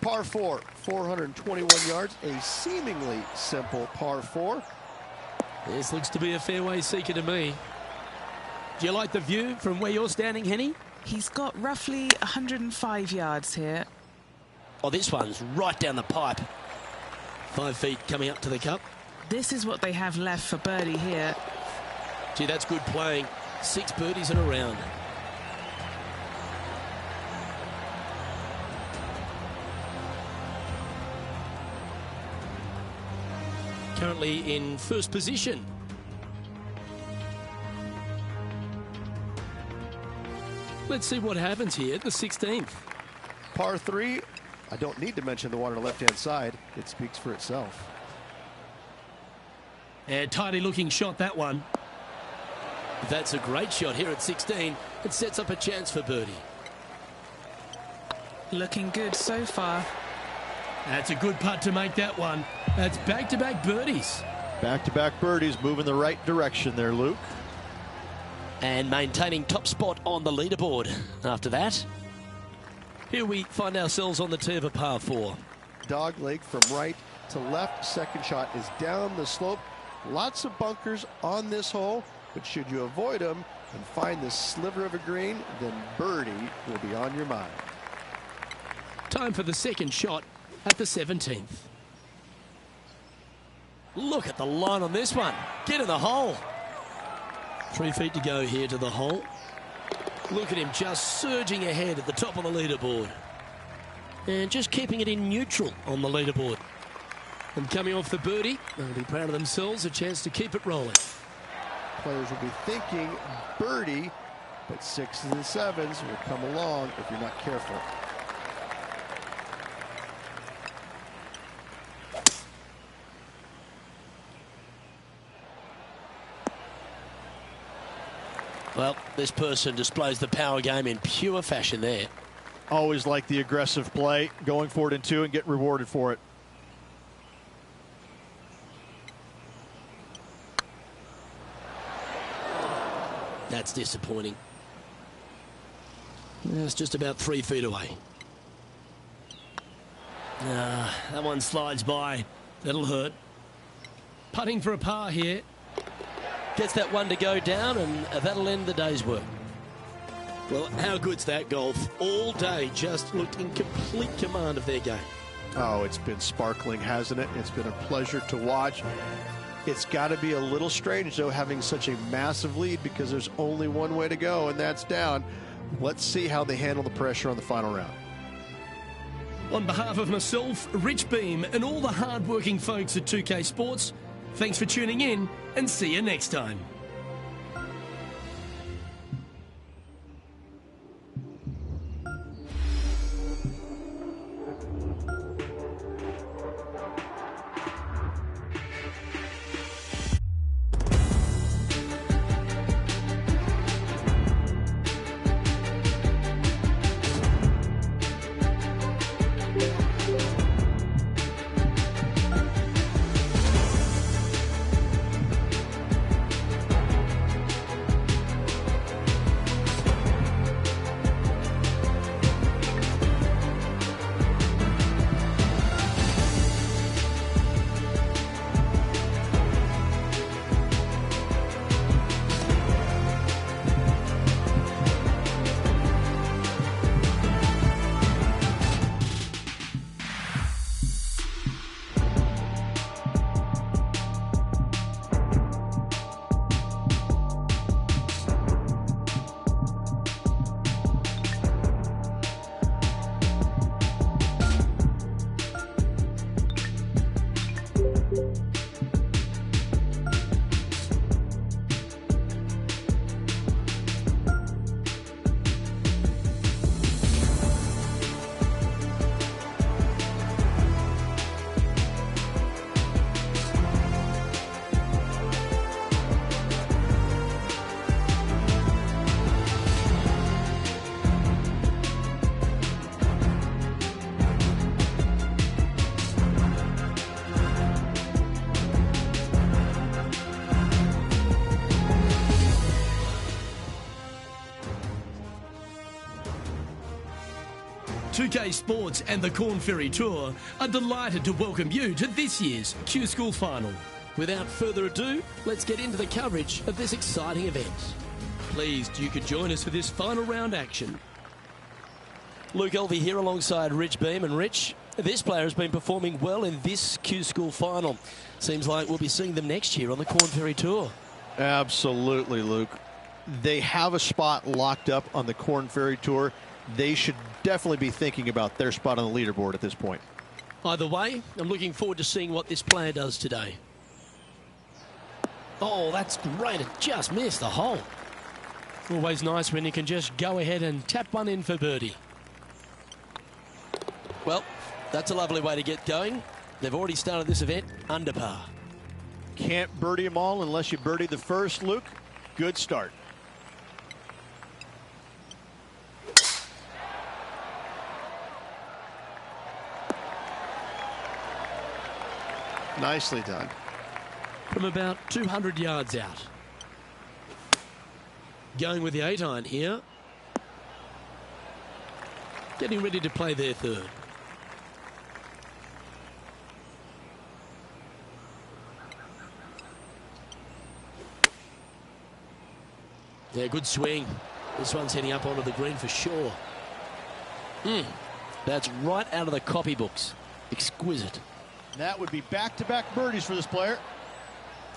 Par 4, 421 yards, a seemingly simple par 4. This looks to be a fairway seeker to me. Do you like the view from where you're standing, Henny? He's got roughly 105 yards here. Oh, this one's right down the pipe. 5 feet coming up to the cup. This is what they have left for birdie here. Gee, that's good playing. 6 birdies in a round. Currently in first position. Let's see what happens here at the 16th. Par 3, I don't need to mention the one on the left-hand side. It speaks for itself. And tidy looking shot, that one. That's a great shot here at 16. It sets up a chance for birdie. Looking good so far. That's a good putt to make that one. That's back-to-back birdies. Back-to-back birdies, moving the right direction there, Luke. And maintaining top spot on the leaderboard after that. Here we find ourselves on the tee of a par 4. Dog leg from right to left. Second shot is down the slope. Lots of bunkers on this hole, but should you avoid them and find this sliver of a green, then birdie will be on your mind. Time for the second shot at the 17th. Look at the line on this one. Get in the hole. 3 feet to go here to the hole. Look at him just surging ahead at the top of the leaderboard. And just keeping it in neutral on the leaderboard. And coming off the birdie, they'll be proud of themselves, a chance to keep it rolling. Players will be thinking birdie, but 6s and 7s will come along if you're not careful. Well, this person displays the power game in pure fashion there. Always like the aggressive play, going for it in 2 and get rewarded for it. That's disappointing. It's just about 3 feet away. That one slides by. That'll hurt. Putting for a par here. Gets that one to go down, and that'll end the day's work. Well, how good's that golf? All day just looked in complete command of their game. Oh, it's been sparkling, hasn't it? It's been a pleasure to watch. It's got to be a little strange, though, having such a massive lead, because there's only one way to go, and that's down. Let's see how they handle the pressure on the final round. On behalf of myself, Rich Beem, and all the hard-working folks at 2K Sports, thanks for tuning in, and see you next time. 2K Sports and the Corn Ferry Tour are delighted to welcome you to this year's Q School Final. Without further ado, let's get into the coverage of this exciting event. Pleased you could join us for this final round action. Luke Elvey here alongside Rich Beam. And Rich, this player has been performing well in this Q School Final. Seems like we'll be seeing them next year on the Corn Ferry Tour. Absolutely, Luke. They have a spot locked up on the Corn Ferry Tour. They should definitely be thinking about their spot on the leaderboard at this point. Either way, I'm looking forward to seeing what this player does today. Oh, that's great. It just missed the hole. Always nice when you can just go ahead and tap one in for birdie. Well, that's a lovely way to get going. They've already started this event under par. Can't birdie them all unless you birdie the first, Luke. Good start. Nicely done. From about 200 yards out. Going with the 8-iron here. Getting ready to play their third. Yeah, good swing. This one's heading up onto the green for sure. That's right out of the copybooks. Exquisite. That would be back-to-back birdies for this player.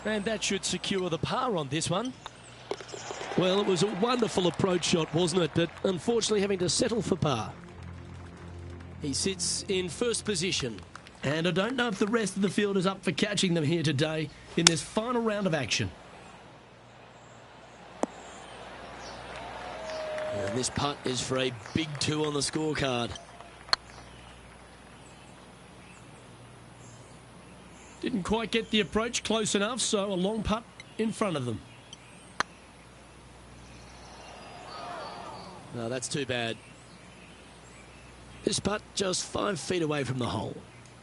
And that should secure the par on this one. Well, it was a wonderful approach shot, wasn't it? But unfortunately having to settle for par. He sits in first position. And I don't know if the rest of the field is up for catching them here today in this final round of action. And this putt is for a big 2 on the scorecard. Didn't quite get the approach close enough, so a long putt in front of them. No, that's too bad. This putt just 5 feet away from the hole.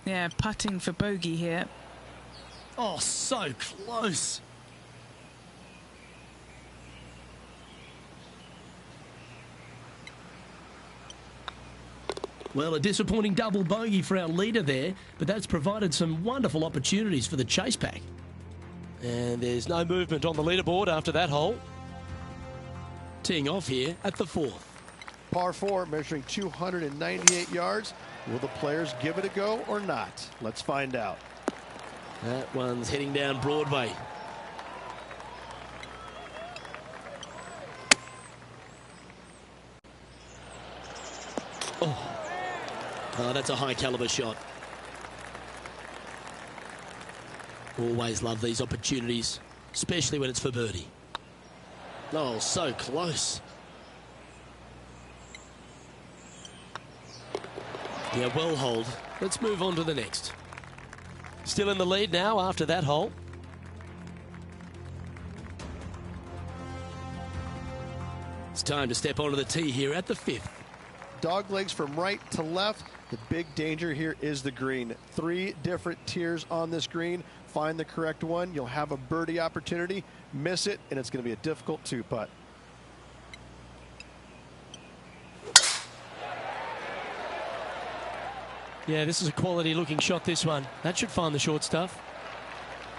Yeah, putting for bogey here. Oh, so close. Well, a disappointing double bogey for our leader there, but that's provided some wonderful opportunities for the chase pack. And there's no movement on the leaderboard after that hole. Teeing off here at the 4th. Par 4 measuring 298 yards. Will the players give it a go or not? Let's find out. That one's heading down Broadway. Oh, that's a high caliber shot. Always love these opportunities, especially when it's for birdie. Oh, so close. Yeah, well hold. Let's move on to the next. Still in the lead now after that hole. It's time to step onto the tee here at the 5th. Dog legs from right to left. The big danger here is the green. 3 different tiers on this green. Find the correct one. You'll have a birdie opportunity. Miss it, and it's going to be a difficult 2-putt. Yeah, this is a quality looking shot, this one. That should find the short stuff.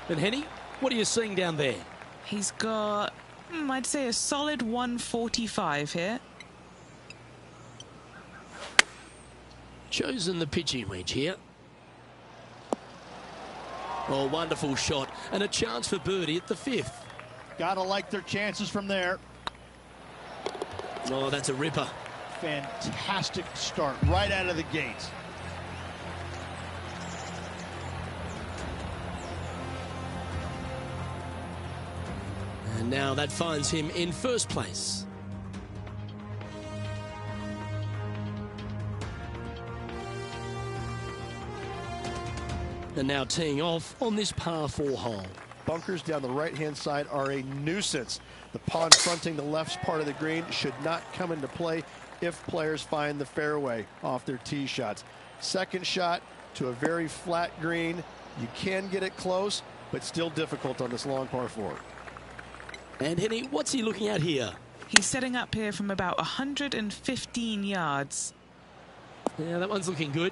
And Henny, what are you seeing down there? He's got, I'd say, a solid 145 here. Chosen the pitching wedge here. Oh, wonderful shot. And a chance for birdie at the 5th. Gotta like their chances from there. Oh, that's a ripper. Fantastic start right out of the gate. And now that finds him in first place. And now teeing off on this par 4 hole. Bunkers down the right-hand side are a nuisance. The pond fronting the left part of the green should not come into play if players find the fairway off their tee shots. Second shot to a very flat green. You can get it close, but still difficult on this long par 4. And Henny, what's he looking at here? He's setting up here from about 115 yards. Yeah, that one's looking good.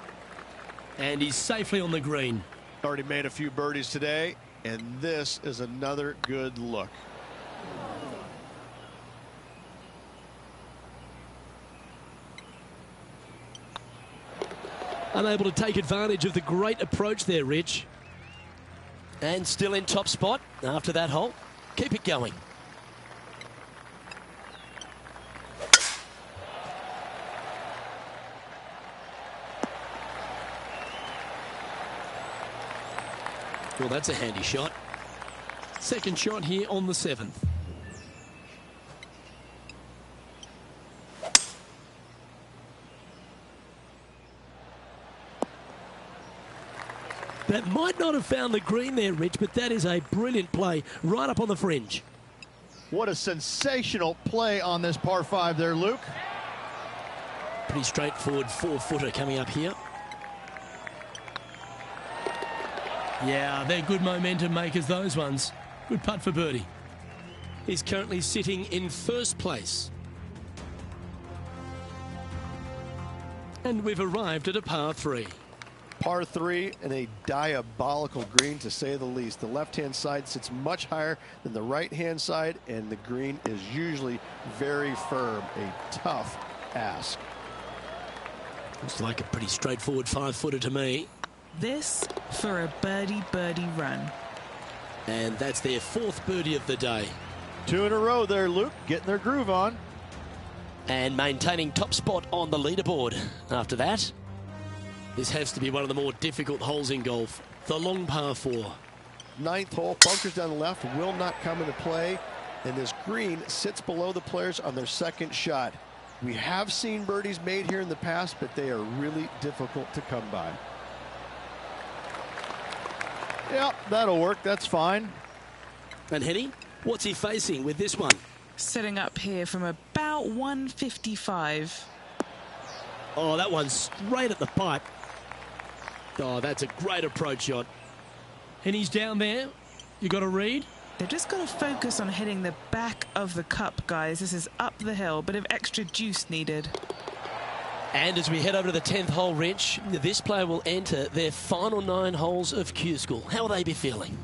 And he's safely on the green. Already made a few birdies today, and this is another good look. Unable to take advantage of the great approach there, Rich. And still in top spot after that hole. Keep it going. Well, that's a handy shot. Second shot here on the 7th. That might not have found the green there, Rich, but that is a brilliant play right up on the fringe. What a sensational play on this par 5 there, Luke. Pretty straightforward 4-footer coming up here. Yeah, they're good momentum makers, those ones. Good putt for birdie. He's currently sitting in first place. And we've arrived at a par 3. Par 3 and a diabolical green, to say the least. The left-hand side sits much higher than the right-hand side, and the green is usually very firm. A tough ask. Looks like a pretty straightforward 5-footer to me. This for a birdie run. And that's their 4th birdie of the day. 2 in a row there, Luke, getting their groove on. And maintaining top spot on the leaderboard after that. This has to be one of the more difficult holes in golf. The long par 4. 9th hole, bunkers down the left will not come into play, and this green sits below the players on their second shot. We have seen birdies made here in the past, but they are really difficult to come by. Yeah, that'll work. That's fine. And Henny, what's he facing with this one? Setting up here from about 155. Oh, that one's straight at the pipe. Oh, that's a great approach shot. Henny's down there. You got a read? They've just got to focus on hitting the back of the cup, guys. This is up the hill. Bit of extra juice needed. And as we head over to the 10th hole, Rich, this player will enter their final 9 holes of Q School. How will they be feeling?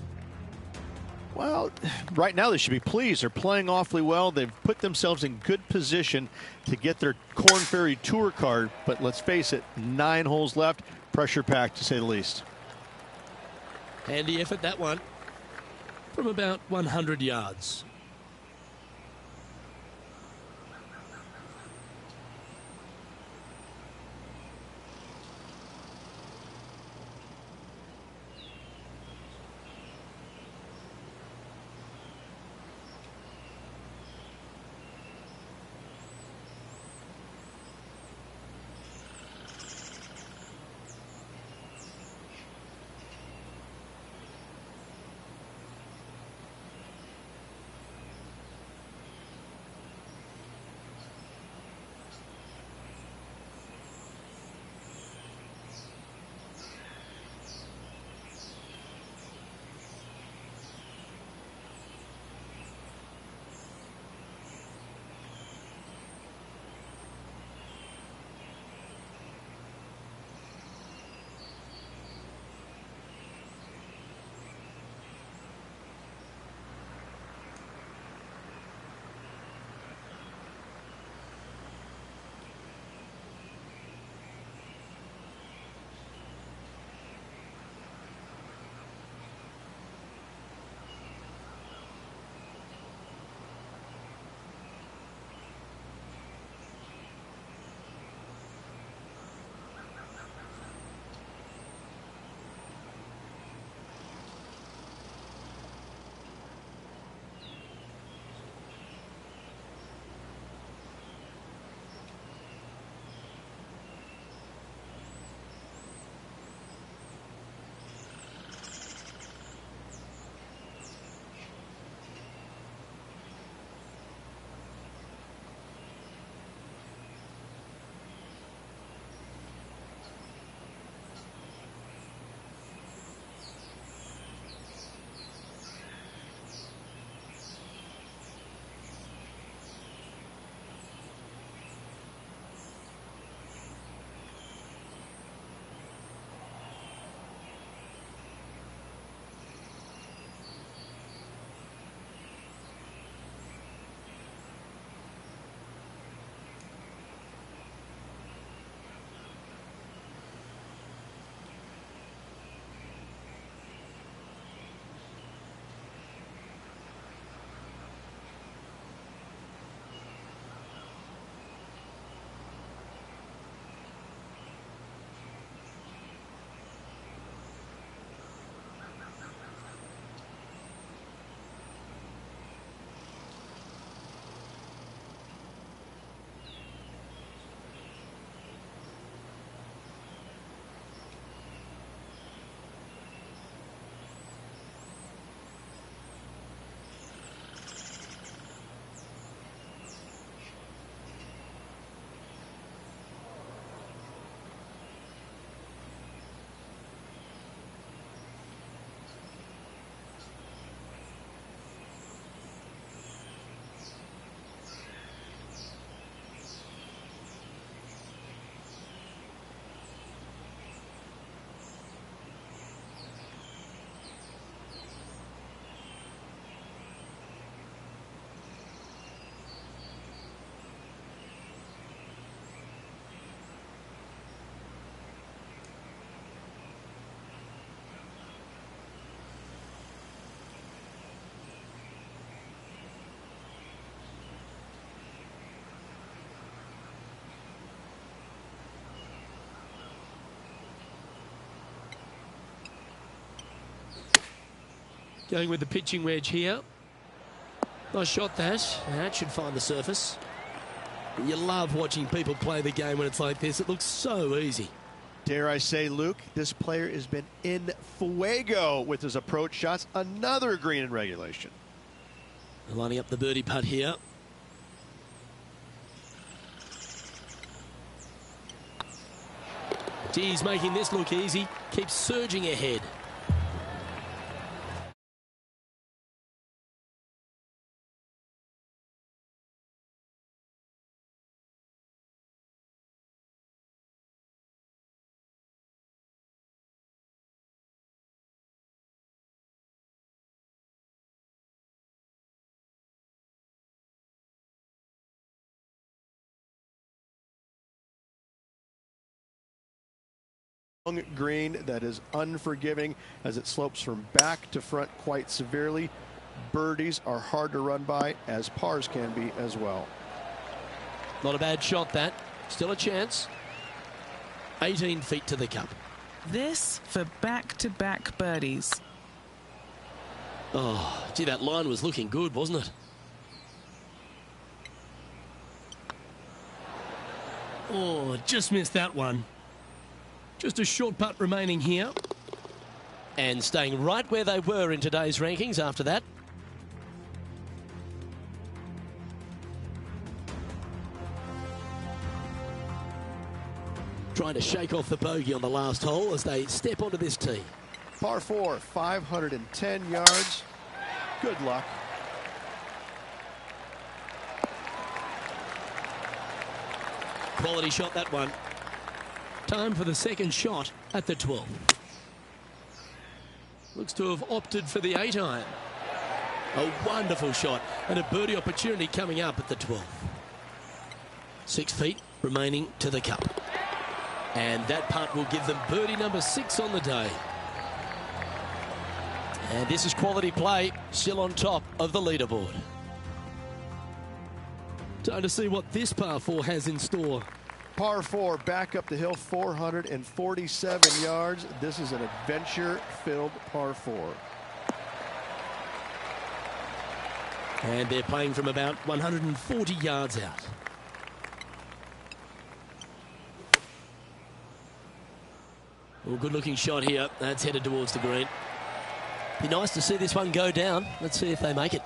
Well, right now they should be pleased. They're playing awfully well. They've put themselves in good position to get their Korn Ferry Tour card. But let's face it, 9 holes left. Pressure packed, to say the least. Handy effort, that one. From about 100 yards. Going with the pitching wedge here. Nice shot that. That should find the surface. You love watching people play the game when it's like this. It looks so easy. Dare I say, Luke, this player has been in fuego with his approach shots. Another green in regulation. Lining up the birdie putt here. He's making this look easy. Keeps surging ahead. Green that is unforgiving as it slopes from back to front quite severely. Birdies are hard to run by, as pars can be as well. Not a bad shot, that. Still a chance. 18 feet to the cup. This for back-to-back birdies. Oh, gee, that line was looking good, wasn't it? Oh, just missed that one. Just a short putt remaining here. And staying right where they were in today's rankings after that. Trying to shake off the bogey on the last hole as they step onto this tee. Par 4, 510 yards. Good luck. Quality shot, that one. Time for the second shot at the 12. Looks to have opted for the 8-iron. A wonderful shot and a birdie opportunity coming up at the 12. 6 feet remaining to the cup. And that putt will give them birdie number 6 on the day. And this is quality play, still on top of the leaderboard. Time to see what this par 4 has in store. Par 4, back up the hill, 447 yards. This is an adventure-filled par 4. And they're playing from about 140 yards out. Well, good-looking shot here. That's headed towards the green. Be nice to see this one go down. Let's see if they make it.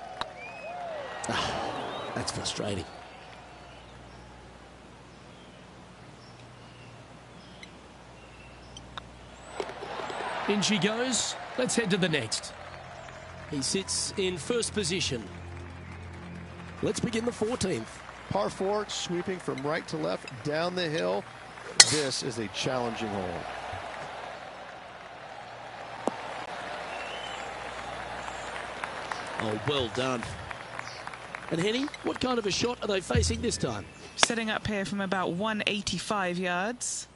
Ah, that's frustrating. In she goes. Let's head to the next. He sits in first position. Let's begin the 14th. Par 4, sweeping from right to left down the hill. This is a challenging hole. Oh, well done. And Henny, what kind of a shot are they facing this time? Setting up here from about 185 yards.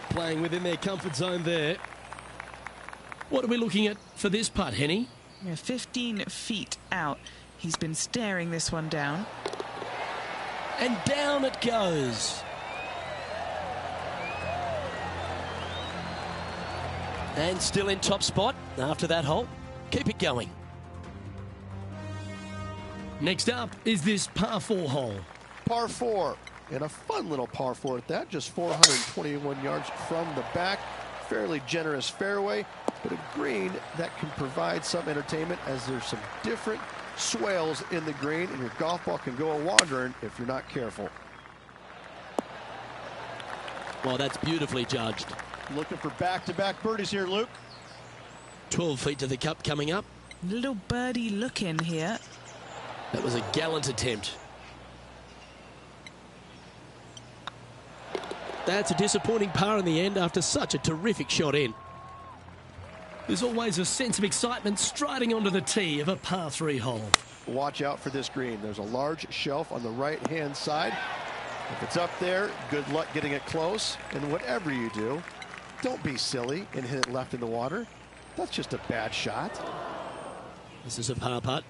Playing within their comfort zone there. What are we looking at for this putt, Henny? Yeah, 15 feet out. He's been staring this one down. And down it goes. And still in top spot after that hole. Keep it going. Next up is this par 4 hole. Par 4, and a fun little par 4 at that, just 421 yards from the back. Fairly generous fairway, but a green that can provide some entertainment as there's some different swales in the green, and your golf ball can go a-wandering if you're not careful. Well, that's beautifully judged. Looking for back-to-back birdies here, Luke. 12 feet to the cup coming up. Little birdie look in here. That was a gallant attempt. That's a disappointing par in the end after such a terrific shot in. There's always a sense of excitement striding onto the tee of a par 3 hole. Watch out for this green. There's a large shelf on the right-hand side. If it's up there, good luck getting it close. And whatever you do, don't be silly and hit it left in the water. That's just a bad shot. This is a par putt.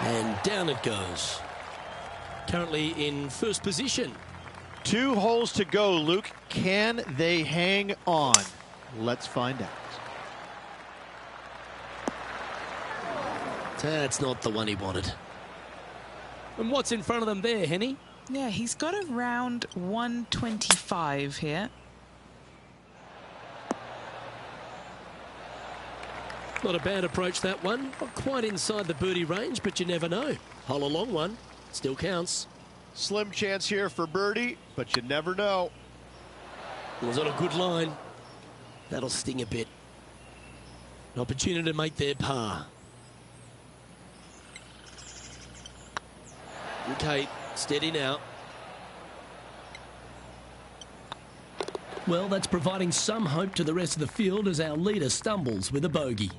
And down it goes. Currently in first position. 2 holes to go, Luke. Can they hang on? Let's find out. That's not the one he wanted. And what's in front of them there, Henny? Yeah, he's got around 125 here. Not a bad approach, that one. Not quite inside the birdie range, but you never know. Hole a long one. Still counts. Slim chance here for birdie, but you never know. It was on a good line. That'll sting a bit. An opportunity to make their par. Okay, steady now. Well, that's providing some hope to the rest of the field as our leader stumbles with a bogey.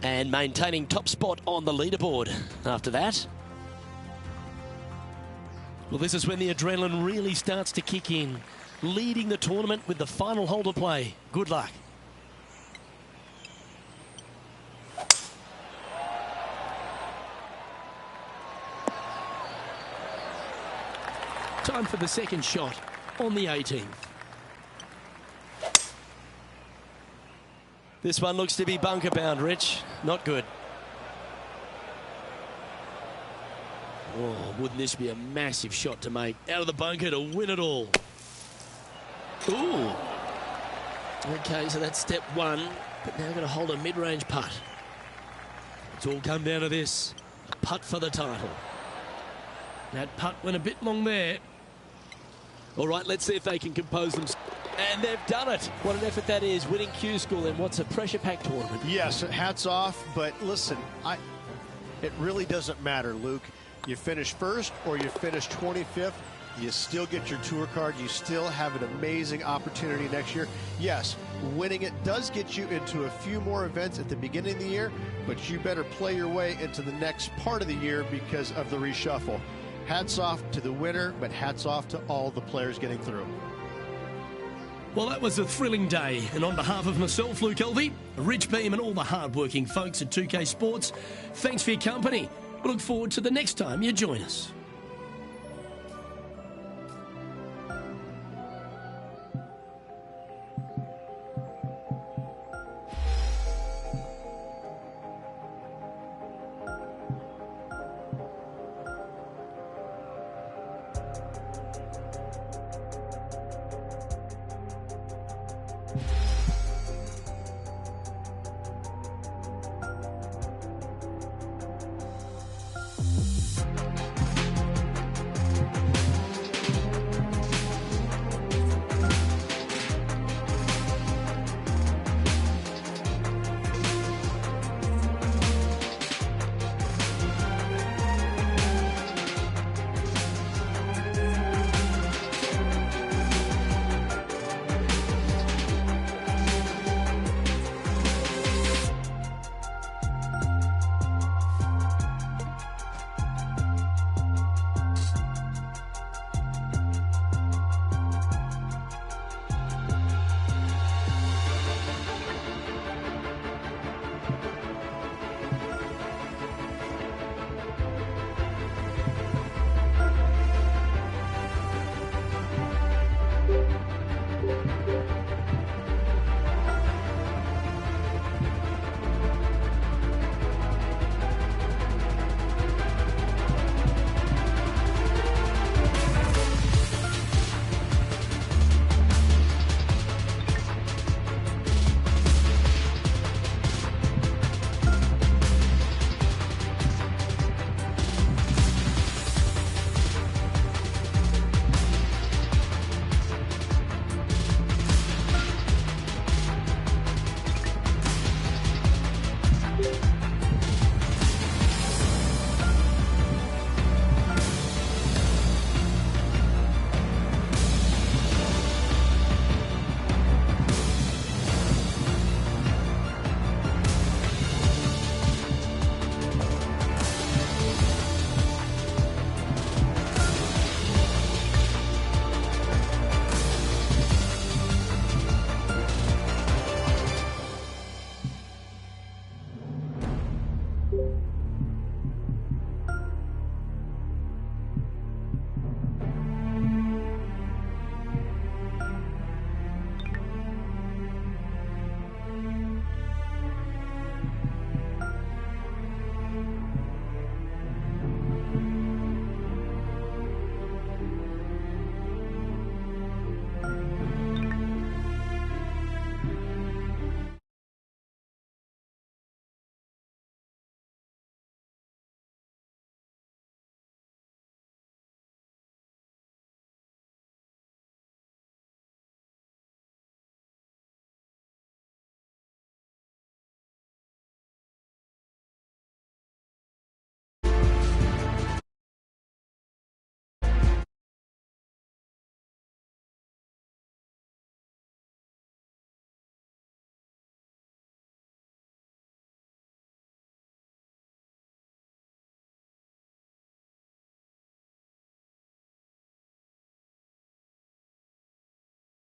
And maintaining top spot on the leaderboard after that. Well, this is when the adrenaline really starts to kick in. Leading the tournament with the final hole to play. Good luck. Time for the second shot on the 18th. This one looks to be bunker bound, Rich. Not good. Oh, wouldn't this be a massive shot to make? Out of the bunker to win it all. Ooh. Okay, so that's step one. But now going to hold a mid-range putt. It's all come down to this. A putt for the title. That putt went a bit long there. All right, let's see if they can compose them. And they've done it. What an effort that is, winning Q School in what's a pressure-packed tournament. Yes, hats off, but listen, it really doesn't matter, Luke. You finish first or you finish 25th, you still get your tour card. You still have an amazing opportunity next year. Yes, winning it does get you into a few more events at the beginning of the year, but you better play your way into the next part of the year because of the reshuffle. Hats off to the winner, but hats off to all the players getting through. Well, that was a thrilling day, and on behalf of myself, Luke Elvey, Rich Beam, and all the hard-working folks at 2K Sports, thanks for your company. We look forward to the next time you join us.